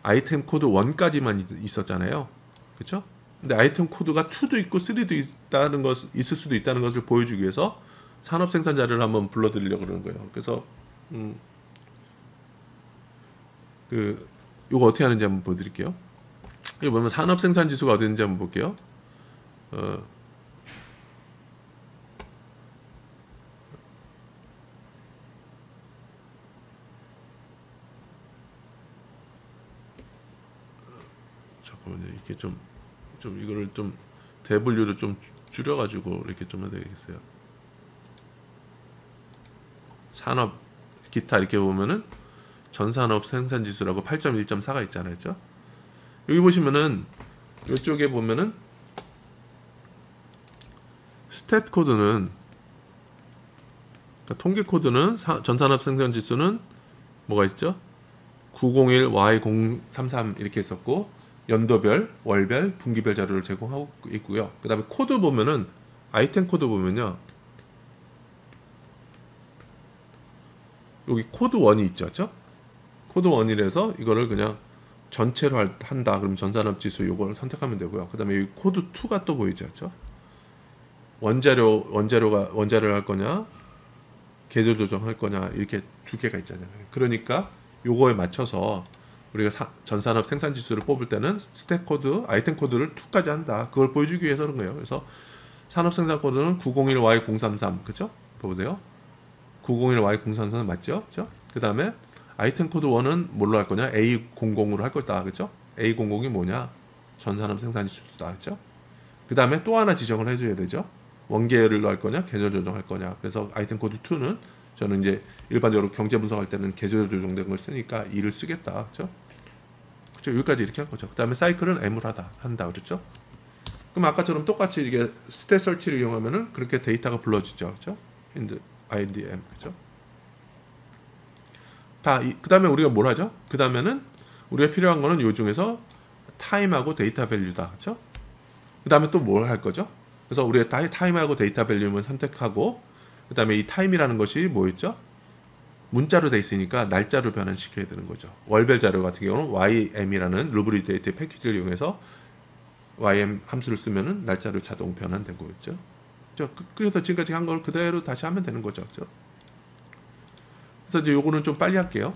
아이템 코드 1까지만 있었잖아요. 그렇죠? 근데 아이템 코드가 2도 있고 3도 있다는 것 있을 수도 있다는 것을 보여주기 위해서 산업 생산 자료를 한번 불러드리려고 그러는 거예요. 그래서 요거 어떻게 하는지 한번 보여드릴게요. 여기 보면 산업 생산 지수가 어디 있는지 한번 볼게요. 잠깐만요. 이렇게 좀 이거를 좀 대분류를 좀 줄여가지고 이렇게 좀 해야 되겠어요. 산업 기타 이렇게 보면은 전산업 생산 지수라고 8.1.4가 있잖아요. 그렇죠? 여기 보시면은 이쪽에 보면은 스탯 코드는 그러니까 통계 코드는 전산업 생산 지수는 뭐가 있죠? 901Y033 이렇게 있었고 연도별, 월별, 분기별 자료를 제공하고 있고요. 그 다음에 코드 보면은 아이템 코드 보면요. 여기 코드 1이 있죠. 그렇죠? 코드 1이라서 이거를 그냥 전체로 한다. 그럼 전산업 지수 요걸 선택하면 되고요. 그 다음에 여기 코드 2가 또 보이죠. 그렇죠? 원자료를 할 거냐, 계절 조정할 거냐, 이렇게 두 개가 있잖아요. 그러니까 요거에 맞춰서 우리가 전산업 생산 지수를 뽑을 때는 스택 코드, 아이템 코드를 2까지 한다. 그걸 보여주기 위해서 그런 거예요. 그래서 산업 생산 코드는 901Y033, 그죠? 보세요. 901Y033 맞죠? 그죠? 그 다음에 아이템 코드 1은 뭘로 할 거냐? A00으로 할 거다. 그죠? A00이 뭐냐? 전산업 생산 지수다. 그죠? 그 다음에 또 하나 지정을 해줘야 되죠. 원계열로 할 거냐? 계절 조정할 거냐? 그래서 아이템 코드 2는 저는 이제 일반적으로 경제 분석할 때는 계절 조정된 걸 쓰니까 2를 쓰겠다. 그죠? 그죠? 여기까지 이렇게 할 거죠. 그 다음에 사이클은 M을 한다. 그렇죠? 그럼 아까처럼 똑같이 이게 스탯 설치를 이용하면은 그렇게 데이터가 불러지죠. 그죠? INDM. 그죠? 그 다음에 우리가 뭘 하죠? 그 다음에는 우리가 필요한 거는 요 중에서 타임하고 데이터 밸류다. 그죠? 그 다음에 또 뭘 할 거죠? 그래서 우리가 타임하고 데이터 밸류만 선택하고 그 다음에 이 타임이라는 것이 뭐였죠? 문자로 돼 있으니까 날짜로 변환시켜야 되는 거죠. 월별 자료 같은 경우는 YM이라는 루브리 데이터 패키지를 이용해서 YM 함수를 쓰면은 날짜로 자동 변환되고 있죠. 그래서 지금까지 한 걸 그대로 다시 하면 되는 거죠. 그렇죠? 그래서 이제 요거는 좀 빨리 할게요.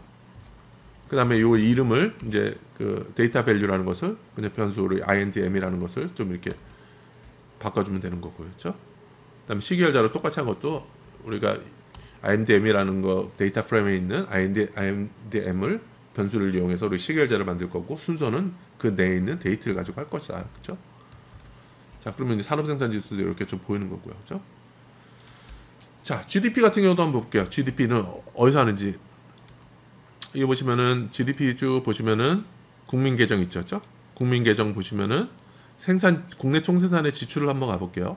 그 다음에 요 이름을 이제 그 데이터 밸류라는 것을 그냥 변수로 INDM이라는 것을 좀 이렇게 바꿔주면 되는 거고요. 그렇죠? 그 다음에 시계열 자료 똑같이 한 것도 우리가 INDM이라는 거 데이터 프레임에 있는 INDM을 변수를 이용해서 우리 시계열 자료를 만들 거고 순서는 그 내에 있는 데이터를 가지고 할 것이다. 그렇죠? 자, 그러면 이제 산업 생산 지수도 이렇게 좀 보이는 거고요. 그렇죠? 자, GDP 같은 경우도 한번 볼게요. GDP는 어디서 하는지. 이거 보시면은 GDP 쭉 보시면은 국민 계정 있죠. 그렇죠? 국민 계정 보시면은 국내 총생산의 지출을 한번 가볼게요.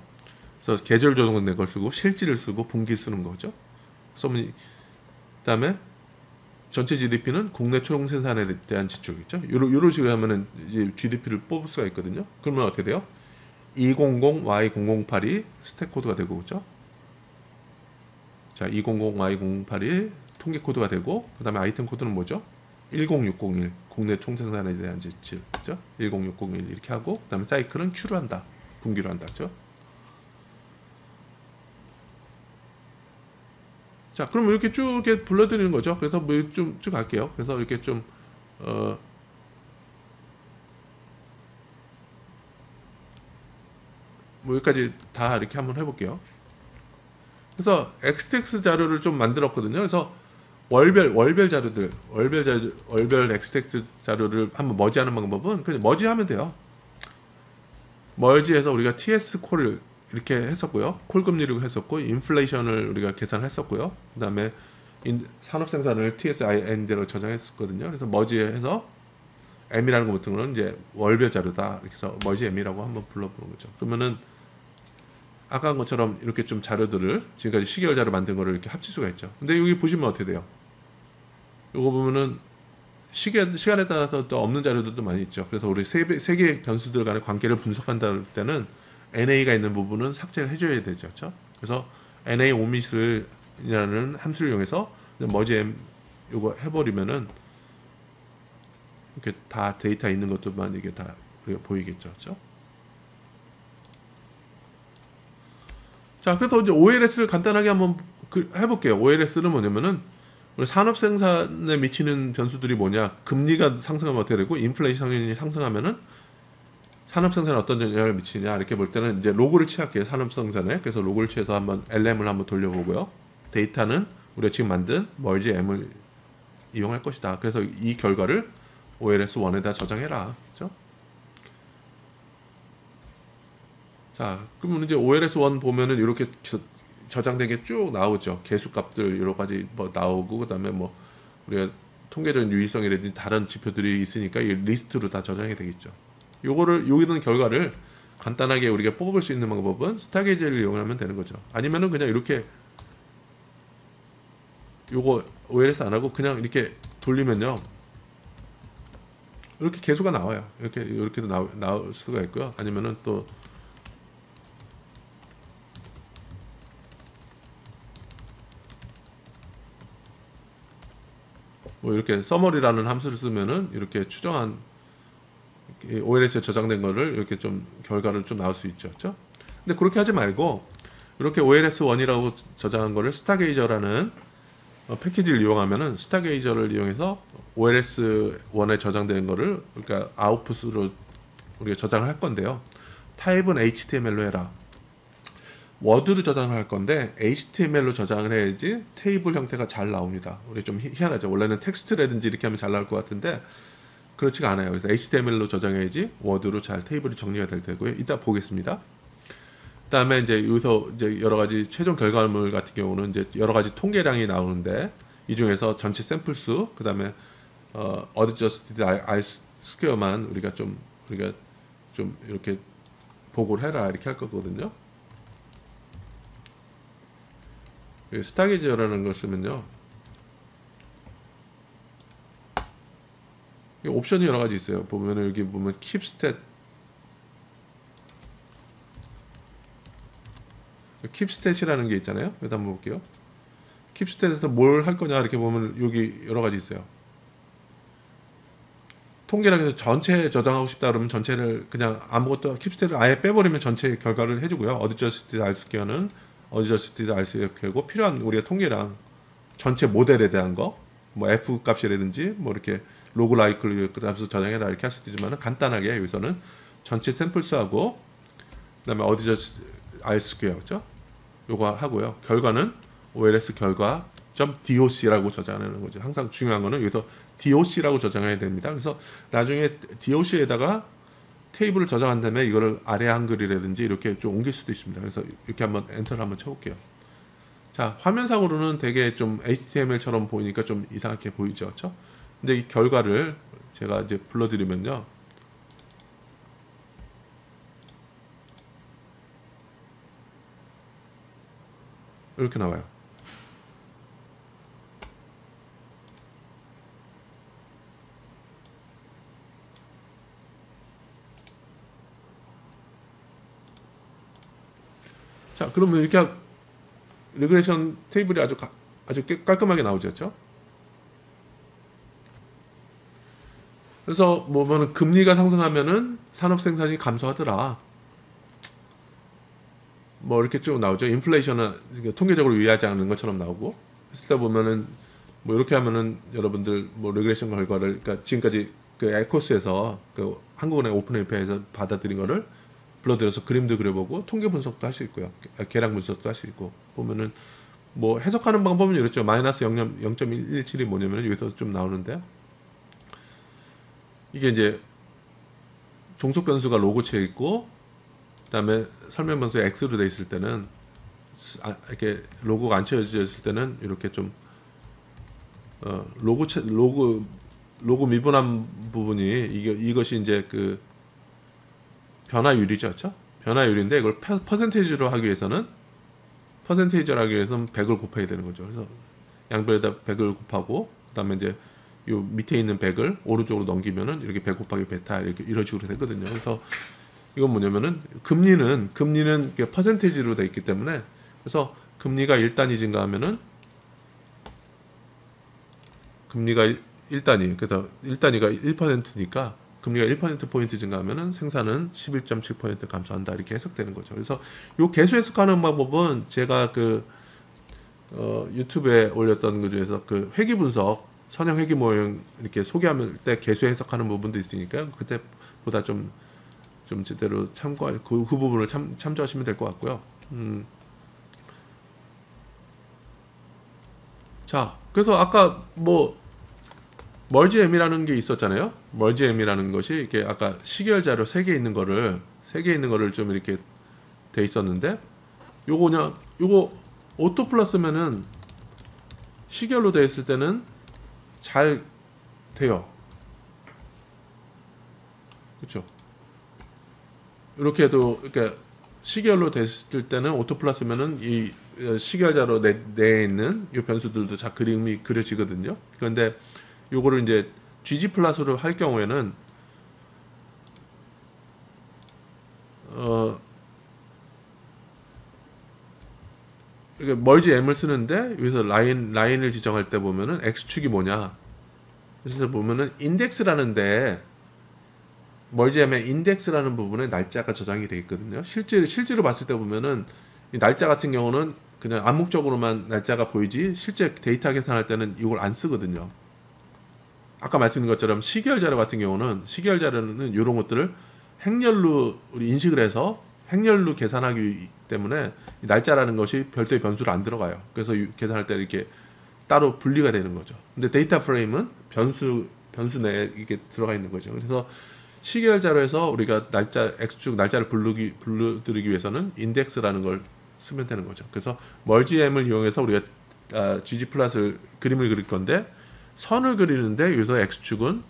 그래서 계절 조정된 걸 쓰고 실질을 쓰고 분기 쓰는 거죠. 그다음에 전체 GDP는 국내 총생산에 대한 지출이죠. 요런 식으로 하면은 이제 GDP를 뽑을 수가 있거든요. 그러면 어떻게 돼요? 200Y008이 스택 코드가 되고 그죠? 자, 200Y008이 통계 코드가 되고 그다음에 아이템 코드는 뭐죠? 10601 국내 총생산에 대한 지출, 그죠? 10601 이렇게 하고 그다음에 사이클은 Q로 한다, 분기로 한다, 그죠? 자, 그럼 이렇게 쭉 이렇게 불러드리는 거죠. 그래서 뭐 좀 쭉 갈게요. 그래서 이렇게 좀 뭐 여기까지 다 이렇게 한번 해볼게요. 그래서 XTX 자료를 좀 만들었거든요. 그래서 월별 자료들, 월별 XTX 자료를 한번 머지하는 방법은 그냥 머지하면 돼요. 머지해서 우리가 TS 콜을 이렇게 했었고요. 콜 금리를 했었고 인플레이션을 우리가 계산했었고요. 그다음에 산업 생산을 TSIND로 저장했었거든요. 그래서 머지해서 M이라는 거 같은 거는 이제 월별 자료다. 이렇게 해서 머지 M이라고 한번 불러보는 거죠. 그러면은 아까 한 것처럼 이렇게 좀 자료들을 지금까지 시계열 자료 만든 거를 이렇게 합칠 수가 있죠. 근데 여기 보시면 어떻게 돼요? 요거 보면은 시간에 따라서 또 없는 자료들도 많이 있죠. 그래서 우리 세 개의 변수들 간의 관계를 분석한다 때는 NA가 있는 부분은 삭제를 해줘야 되죠. 그렇죠? 그래서 NA 오밋이라는 함수를 이용해서 머지 M 요거 해버리면은 이렇게 다 데이터 있는 것들만 이게 다 우리가 보이겠죠. 그렇죠? 자, 그래서 이제 OLS를 간단하게 한번 해볼게요. OLS는 뭐냐면은 우리 산업 생산에 미치는 변수들이 뭐냐? 금리가 상승하면 어떻게 되고 인플레이션이 상승하면은 산업 생산에 어떤 영향을 미치냐 이렇게 볼 때는 이제 로그를 취할게요. 산업 생산에. 그래서 로그를 취해서 한번 LM을 한번 돌려보고요. 데이터는 우리가 지금 만든 멀지 M을 이용할 것이다. 그래서 이 결과를 OLS1에다 저장해라. 그렇죠? 자, 그러면 이제 OLS1 보면은 이렇게 저장된 게 쭉 나오죠. 개수값들 여러 가지 뭐 나오고 그다음에 뭐 우리가 통계적인 유의성이라든지 다른 지표들이 있으니까 이 리스트로 다 저장이 되겠죠. 요거를 여기 있는 결과를 간단하게 우리가 뽑을 수 있는 방법은 스타게이지를 이용하면 되는 거죠. 아니면은 그냥 이렇게 요거 OLS 안 하고 그냥 이렇게 돌리면요. 이렇게 개수가 나와요. 이렇게도 나올 수가 있고요. 아니면은 또 뭐 이렇게 서머리라는 함수를 쓰면은 이렇게 추정한 OLS에 저장된 거를 이렇게 좀 결과를 좀 나올 수 있죠. 그렇죠? 근데 그렇게 하지 말고 이렇게 OLS1이라고 저장한 거를 스타게이저라는 패키지를 이용하면은 스타게이저를 이용해서 OLS1에 저장된 거를 그러니까 아웃풋으로 우리가 저장을 할 건데요. 타입은 HTML로 해라. 워드로 저장을 할 건데 HTML로 저장을 해야지 테이블 형태가 잘 나옵니다. 우리 좀 희한하죠. 원래는 텍스트라든지 이렇게 하면 잘 나올 것 같은데 그렇지가 않아요. 그래서 HTML로 저장해야지 워드로 잘 테이블이 정리가 될 테고요. 이따 보겠습니다. 그다음에 이제 여기서 이제 여러 가지 최종 결과물 같은 경우는 이제 여러 가지 통계량이 나오는데 이 중에서 전체 샘플 수, 그다음에 어드저스티드 R 스퀘어만 우리가 좀 이렇게 보고를 해라 이렇게 할 거거든요. 스타게이저라는 걸 쓰면요. 옵션이 여러 가지 있어요. 보면은 여기 보면 keep stat 킵스탯이라는 게 있잖아요. 여기다 한번 볼게요. 킵스탯에서 뭘 할 거냐 이렇게 보면 여기 여러 가지 있어요. 통계량에서 전체 저장하고 싶다 그러면 전체를 그냥 아무것도 킵스탯을 아예 빼버리면 전체 결과를 해주고요. 어드저스티드 알스퀘어는 어드저스티드 알스퀘어고 필요한 우리가 통계량 전체 모델에 대한 거 뭐 F 값이라든지 뭐 이렇게 로그 라이크를 그래서 저장해라 이렇게 할 수도 있지만 간단하게 여기서는 전체 샘플 수하고 그다음에 어드저스티드 알스퀘어 그죠? 요거 하고요. 결과는 OLS 결과 .doc라고 저장하는 거죠. 항상 중요한 거는 여기서 doc라고 저장해야 됩니다. 그래서 나중에 doc에다가 테이블을 저장한 다음에 이거를 아래 한글이라든지 이렇게 좀 옮길 수도 있습니다. 그래서 이렇게 한번 엔터를 한번 쳐볼게요. 자, 화면상으로는 되게 좀 HTML처럼 보이니까 좀 이상하게 보이죠, 그렇죠? 근데 이 결과를 제가 이제 불러드리면요. 이렇게 나와요. 자, 그러면 이렇게 리그레이션 테이블이 아주 깔끔하게 나오죠, 그렇죠? 그래서 뭐면 금리가 상승하면은 산업 생산이 감소하더라. 뭐 이렇게 쭉 나오죠. 인플레이션은 통계적으로 유의하지 않는 것처럼 나오고 했을 때 보면은 뭐 이렇게 하면은 여러분들 뭐 리그레이션 결과를 그러니까 지금까지 그 에코스에서 그 한국은행 오픈 API에서 받아들인 거를 불러들여서 그림도 그려보고 통계 분석도 할 수 있고요. 계량 분석도 할 수 있고 보면은 뭐 해석하는 방법은 이렇죠. 마이너스 0.117이 뭐냐면 여기서 좀 나오는데 이게 이제 종속 변수가 로그치에 있고 그다음에 설명 변수에 X로 돼 있을 때는 이렇게 로고가 안 채워져 있을 때는 이렇게 좀 로고 미분한 부분이 이것이 이제 그 변화율이죠, 그렇죠? 변화율인데 이걸 퍼센테이지로 하기 위해서는 100을 곱해야 되는 거죠. 그래서 양변에다 100을 곱하고 그다음에 이제 요 밑에 있는 100을 오른쪽으로 넘기면은 이렇게 100 곱하기 베타 이런 식으로 되거든요. 그래서 이건 뭐냐면은 금리는 퍼센테이지로 돼 있기 때문에 그래서 금리가 1단위 증가하면은 금리가 1단위 그래서 1단위가 1%니까 금리가 1%포인트 증가하면은 생산은 11.7% 감소한다 이렇게 해석되는 거죠. 그래서 요 계수 해석하는 방법은 제가 그 유튜브에 올렸던 것 중에서 그 회귀 분석 선형 회귀 모형 이렇게 소개하면 때 계수 해석하는 부분도 있으니까 그때보다 좀 제대로 그 부분을 참조하시면 될 것 같고요. 자, 그래서 아까 뭐 멀지엠이라는 게 있었잖아요. 멀지엠이라는 것이 이렇게 아까 시계열 자료 3개 있는 거를 좀 이렇게 돼 있었는데 요거 오토 플러스면은 시계열로 돼 있을 때는 잘 돼요. 그렇죠? 이렇게도 이렇게 시계열로 됐을 때는 오토 플러스면은 이 시계열 자료 내에 있는 이 변수들도 잘 그림이 그려지거든요. 그런데 요거를 이제 GG 플러스로 할 경우에는 이게 멀지 m을 쓰는데 여기서 라인을 지정할 때 보면은 x축이 뭐냐? 그래서 보면은 인덱스라는데 멀지 m의 인덱스라는 부분에 날짜가 저장이 되어 있거든요. 실제로 봤을 때 보면은 이 날짜 같은 경우는 그냥 암묵적으로만 날짜가 보이지 실제 데이터 계산할 때는 이걸 안 쓰거든요. 아까 말씀드린 것처럼 시계열 자료 같은 경우는 시계열 자료는 이런 것들을 행렬로 우리 인식을 해서 행렬로 계산하기 때문에 이 날짜라는 것이 별도의 변수로 안 들어가요. 그래서 계산할 때 이렇게 따로 분리가 되는 거죠. 근데 데이터 프레임은 변수 내에 이게 들어가 있는 거죠. 그래서 시계열 자료에서 우리가 x축 날짜를 불러들이기 위해서는 인덱스라는 걸 쓰면 되는 거죠. 그래서 멀지엠을 이용해서 우리가 GG 플러스 그림을 그릴 건데 선을 그리는데 여기서 x축은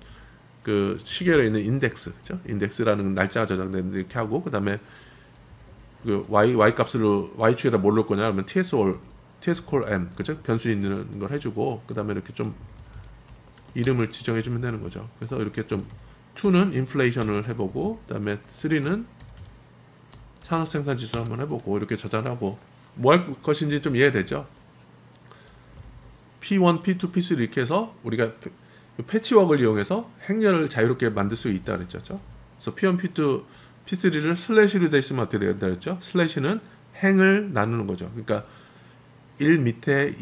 그 시계열에 있는 인덱스, 그렇죠? 인덱스라는 날짜가 저장되는데 이렇게 하고 그다음에 그 y 값으로 y축에다 뭘 넣을 거냐 하면 ts 콜 m, 그렇죠? 변수 있는 걸 해주고 그다음에 이렇게 좀 이름을 지정해주면 되는 거죠. 그래서 이렇게 좀 2는 인플레이션을 해보고 그다음에 3는 산업생산지수 한번 해보고 이렇게 저장하고 뭐 할 것인지 좀 이해되죠? P1, P2, P3 이렇게 해서 우리가 패치워크를 이용해서 행렬을 자유롭게 만들 수 있다 그랬죠. 그래서 P1, P2, P3를 슬래시로 돼 있으면 어떻게 된다 그랬죠? 슬래시는 행을 나누는 거죠. 그러니까 1 밑에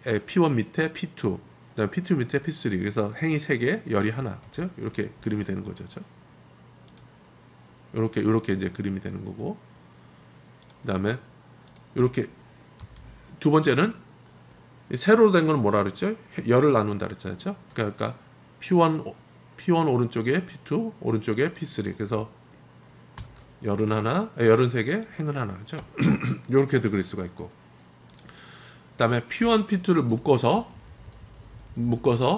P1 밑에 P2, 그다음에 P2 밑에 P3. 그래서 행이 3개, 열이 하나. 그렇죠? 이렇게 그림이 되는 거죠. 그렇죠? 이렇게 이제 그림이 되는 거고. 그다음에 이렇게 두 번째는 세로로 된 거는 뭐라 그랬죠? 열을 나눈다 그랬잖아요. 그러니까 P1 오른쪽에 P2 오른쪽에 P3. 그래서 열은 3개, 행은 하나. 그렇죠? 이렇게도 그릴 수가 있고. 그다음에 P1, P2를 묶어서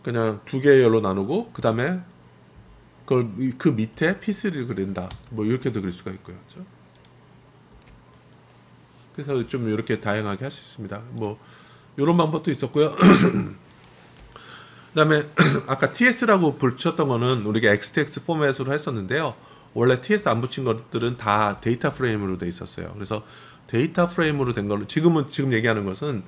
그냥 두 개의 열로 나누고 그다음에 그 밑에 P3를 그린다. 뭐 이렇게도 그릴 수가 있고요. 그렇죠? 그래서 좀 이렇게 다양하게 할 수 있습니다. 뭐 이런 방법도 있었고요. 그다음에 아까 TS라고 붙였던 거는 우리가 XTX 포맷으로 했었는데요. 원래 TS 안 붙인 것들은 다 데이터 프레임으로 돼 있었어요. 그래서 데이터 프레임으로 된 거는 지금 얘기하는 것은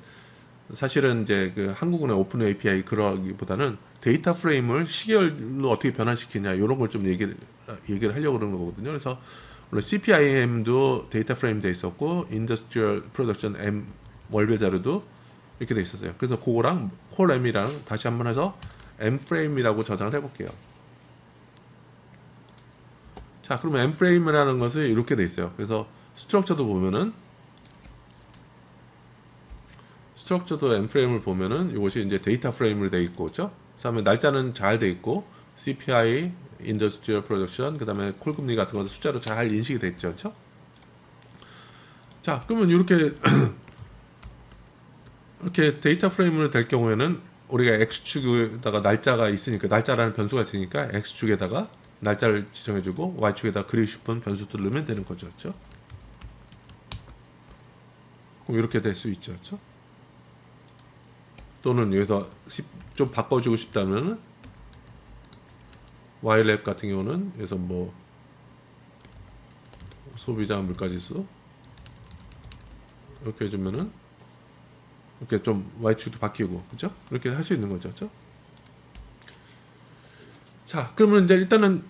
사실은 이제 그 한국은행 오픈 API 그러기보다는 데이터 프레임을 시계열로 어떻게 변환시키냐 이런 걸 좀 얘기를 하려고 그러는 거거든요. 그래서 원래 CPIM도 데이터 프레임 돼 있었고 인더스트리얼 프로덕션 M 월별 자료도 이렇게 돼 있었어요. 그래서 그거랑 콜 M이랑 다시 한번 해서 M 프레임이라고 저장을 해볼게요. 자, 그러면 M 프레임이라는 것은 이렇게 돼 있어요. 그래서 스트럭처도 보면은 스트럭처도 M 프레임을 보면은 이것이 이제 데이터 프레임으로 돼 있고, 그렇죠? 그다음에 날짜는 잘 돼 있고 CPI 인더스트리얼 프로덕션, 그다음에 콜금리 같은 것도 숫자로 잘 인식이 됐죠, 그렇죠? 자, 그러면 이렇게 이렇게 데이터 프레임으로 될 경우에는 우리가 x축에다가 날짜가 있으니까, 날짜라는 변수가 있으니까 x축에다가 날짜를 지정해주고 y축에다 그리고 싶은 변수들을 넣으면 되는 거죠, 그렇죠? 그럼 이렇게 될 수 있죠, 그렇죠? 또는 여기서 좀 바꿔주고 싶다면은 y랩 같은 경우는 여기서 뭐 소비자 물가지수 이렇게 해주면은 이렇게 좀 y축도 바뀌고, 그죠? 이렇게 할 수 있는 거죠, 그죠? 자, 그러면 이제 일단은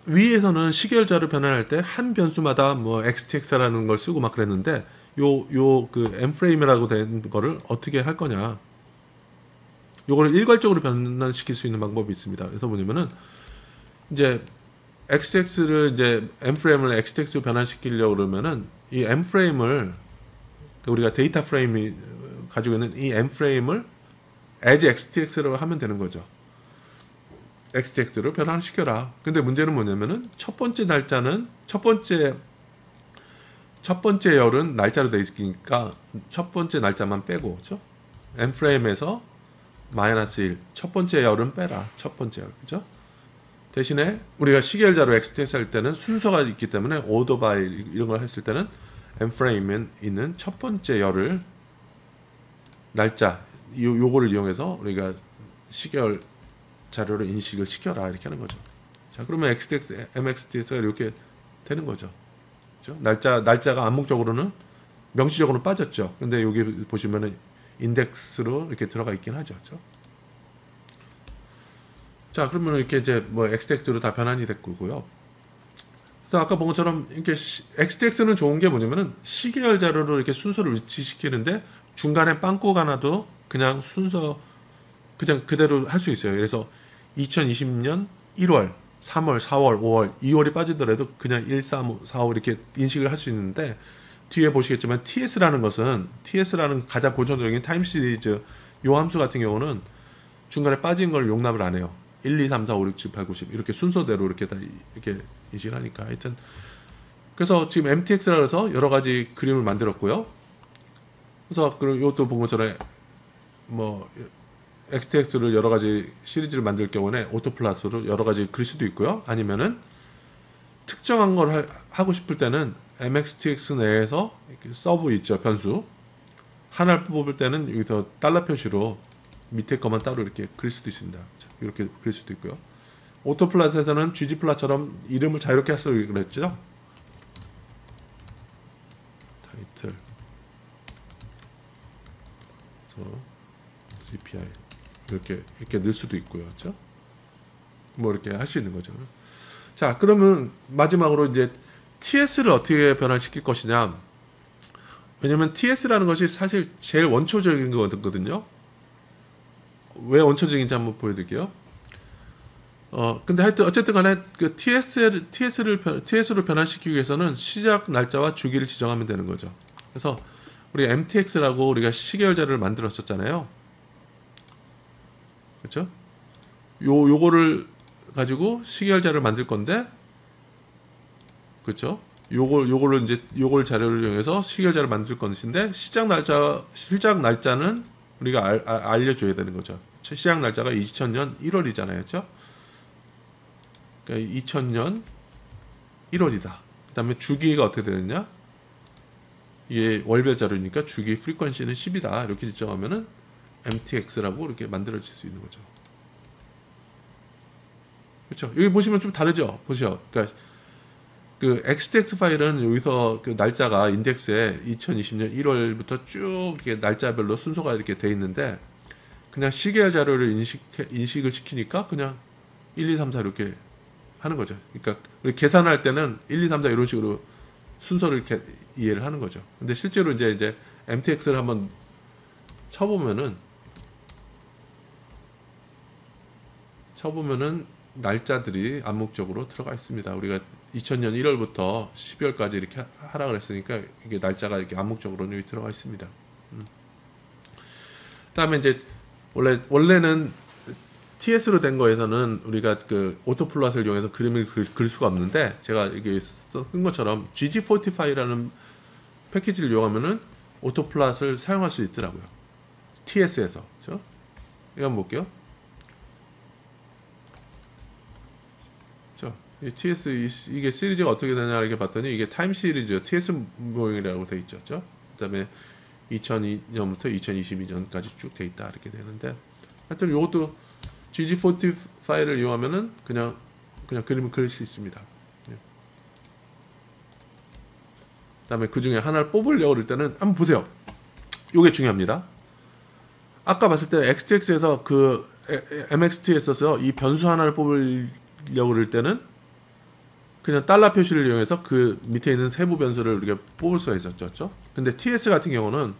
위에서는 시계열자로 변환할 때 한 변수마다 뭐 xtx라는 걸 쓰고 막 그랬는데, 그 mframe이라고 된 거를 어떻게 할 거냐? 요거를 일괄적으로 변환시킬 수 있는 방법이 있습니다. 그래서 뭐냐면은 이제 xtx를 이제 mframe을 xtx로 변환시키려고 그러면은 이 mframe을, 우리가 데이터 프레임이 가지고 있는 이 mframe을 as xtx로 하면 되는 거죠. xtx로 변환시켜라. 근데 문제는 뭐냐면은 첫 번째 날짜는 첫 번째 열은 날짜로 되어 있으니까 첫 번째 날짜만 빼고, 그렇죠? mframe에서 -1 첫 번째 열은 빼라. 첫 번째 열, 그죠? 대신에 우리가 시계열자로 xtx 할 때는 순서가 있기 때문에 order by 이런 걸 했을 때는 mframe에 있는 첫 번째 열을 날짜 요거를 이용해서 우리가 시계열 자료를 인식을 시켜라, 이렇게 하는 거죠. 자, 그러면 mxtx가 이렇게 되는 거죠. 그렇죠? 날짜가 암묵적으로는 명시적으로 빠졌죠. 근데 여기 보시면은 인덱스로 이렇게 들어가 있긴 하죠. 그렇죠? 자, 그러면 이렇게 이제 뭐 xtx로 다 변환이 됐고요. 그래서 아까 본 것처럼 이렇게 xtx는 좋은 게 뭐냐면은 시계열 자료로 이렇게 순서를 위치시키는데 중간에 빵꾸가 나도 그냥 순서 그냥 그대로 할 수 있어요. 그래서 2020년 1월, 3월, 4월, 5월, 2월이 빠지더라도 그냥 1, 3, 4, 5 이렇게 인식을 할 수 있는데, 뒤에 보시겠지만 TS라는 것은, TS라는 가장 고전적인 타임 시리즈 요 함수 같은 경우는 중간에 빠진 걸 용납을 안 해요. 1, 2, 3, 4, 5, 6, 7, 8, 9, 10 이렇게 순서대로 이렇게 다 이렇게 인식을 하니까, 하여튼 그래서 지금 MTX라 해서 여러 가지 그림을 만들었고요. 그래서 이것도 본 것처럼 뭐 XTX를 여러 가지 시리즈를 만들 경우에 오토플러스로 여러 가지 그릴 수도 있고요. 아니면은 특정한 걸 하고 싶을 때는 MXTX 내에서 서브 있죠, 변수. 하나를 뽑을 때는 여기서 달러 표시로 밑에 것만 따로 이렇게 그릴 수도 있습니다. 이렇게 그릴 수도 있고요. 오토플러스에서는 gg플러스처럼 이름을 자유롭게 할 수 그랬죠. 타이틀, CPI 이렇게 넣을 수도 있고요, 그렇죠? 뭐 이렇게 할 수 있는 거죠. 자, 그러면 마지막으로 이제 TS를 어떻게 변환시킬 것이냐. 왜냐면 TS라는 것이 사실 제일 원초적인 거거든요. 왜 원초적인지 한번 보여드릴게요. 근데 하여튼 어쨌든 간에 그 TS로 변환시키기 위해서는 시작 날짜와 주기를 지정하면 되는 거죠. 그래서 우리 MTX라고 우리가 시계열 자료를 만들었었잖아요. 그렇죠? 요거를 가지고 시계열 자료를 만들 건데, 그렇죠? 요걸 자료를 이용해서 시계열 자료를 만들 것인데, 시작 날짜는 우리가 알려줘야 되는 거죠. 시작 날짜가 2000년 1월이잖아요, 그렇죠? 그러니까 2000년 1월이다. 그다음에 주기가 어떻게 되느냐? 이게 월별 자료니까 주기 프리퀀시는 10이다. 이렇게 지정하면은 MTX라고 이렇게 만들어질 수 있는 거죠. 그렇죠? 여기 보시면 좀 다르죠? 보시죠. 그러니까 그 XTX 파일은 여기서 그 날짜가 인덱스에 2020년 1월부터 쭉 이렇게 날짜별로 순서가 이렇게 돼 있는데, 그냥 시계열 자료를 인식을 시키니까 그냥 1, 2, 3, 4 이렇게 하는 거죠. 그러니까 우리 계산할 때는 1, 2, 3, 4 이런 식으로 순서를 이렇게 이해를 하는 거죠. 근데 실제로 이제 MTX를 한번 쳐보면은 날짜들이 암묵적으로 들어가 있습니다. 우리가 2000년 1월부터 12월까지 이렇게 하라 그랬으니까 이게 날짜가 이렇게 암묵적으로 여기 들어가 있습니다. 그다음에 이제 원래는 TS로 된 거에서는 우리가 그 오토플롯을 이용해서 그림을 그릴 수가 없는데, 제가 이게 쓴 것처럼 GG45라는 패키지를 이용하면은 오토플롯을 사용할 수 있더라고요. TS에서. 그렇죠? 이거 한번 볼게요. 이 TS 이게 시리즈가 어떻게 되냐 이렇게 봤더니 이게 타임 시리즈 TS 모형이라고 돼 있죠. 그다음에 2002년부터 2022년까지 쭉 돼 있다 이렇게 되는데, 하여튼 이것도 GG40 파일을 이용하면은 그냥 그림을 그릴 수 있습니다. 그다음에 그 중에 하나를 뽑으려고 그럴 때는 한번 보세요. 이게 중요합니다. 아까 봤을 때 XTX에서 그 MXT에서 이 변수 하나를 뽑으려고 그럴 때는 그냥 달러 표시를 이용해서 그 밑에 있는 세부 변수를 우리가 뽑을 수가 있었죠. 근데 TS 같은 경우는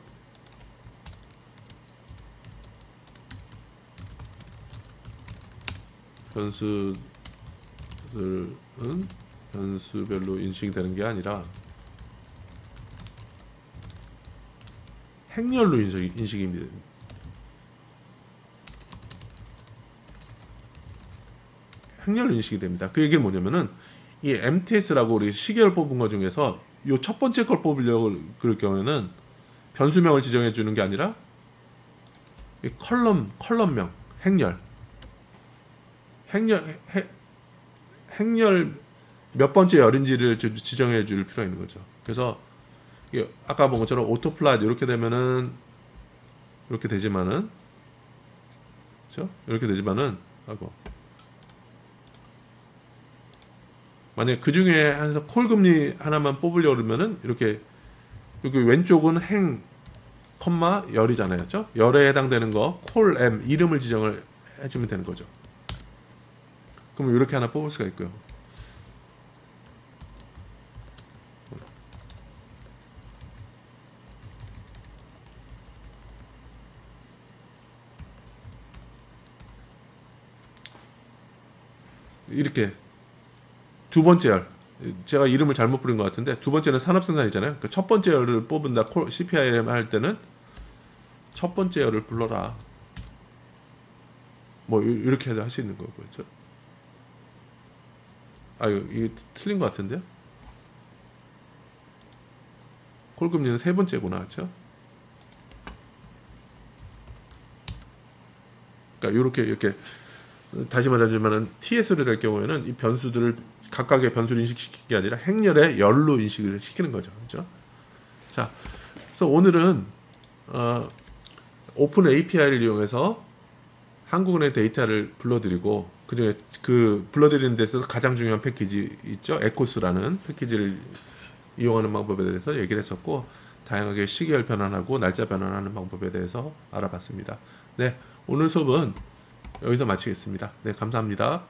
변수들은 변수별로 인식이 되는 게 아니라 행렬로 인식이 됩니다. 행렬로 인식이 됩니다. 그 얘기는 뭐냐면은 이 MTS라고 우리 시계를 뽑은 것 중에서 요 첫 번째 걸 뽑으려고 그럴 경우에는 변수명을 지정해 주는 게 아니라 이 컬럼명 행렬 몇 번째 열인지를 지정해 줄 필요가 있는 거죠. 그래서 이게 아까 본 것처럼 오토플롯 이렇게 되면은 이렇게 되지만은, 그렇죠? 이렇게 되지만은 만약 그 중에 한서 콜 금리 하나만 뽑으려고 그러면은 이렇게 여기 왼쪽은 행 컴마 열이잖아요. 그렇죠? 열에 해당되는 거 콜 M 이름을 지정을 해주면 되는 거죠. 그럼 이렇게 하나 뽑을 수가 있고요. 이렇게 두 번째 열, 제가 이름을 잘못 부른 것 같은데 두 번째는 산업생산이잖아요. 그 첫 번째 열을 뽑은다 CPIM 할 때는 첫 번째 열을 불러라, 뭐 이렇게 할 수 있는 거고. 그렇죠? 이게 틀린 것 같은데요? 콜금리는 세 번째구나. 그렇죠? 그러니까 이렇게 다시 말하자면은 TS로 될 경우에는 이 변수들을 각각의 변수를 인식시키는 게 아니라 행렬의 열로 인식을 시키는 거죠. 그렇죠? 자, 그래서 오늘은 오픈 API를 이용해서 한국은행 데이터를 불러드리고, 그중에 그 불러드리는 데서 가장 중요한 패키지 있죠. 에코스라는 패키지를 이용하는 방법에 대해서 얘기를 했었고, 다양하게 시계열 변환하고 날짜 변환하는 방법에 대해서 알아봤습니다. 네, 오늘 수업은 여기서 마치겠습니다. 네, 감사합니다.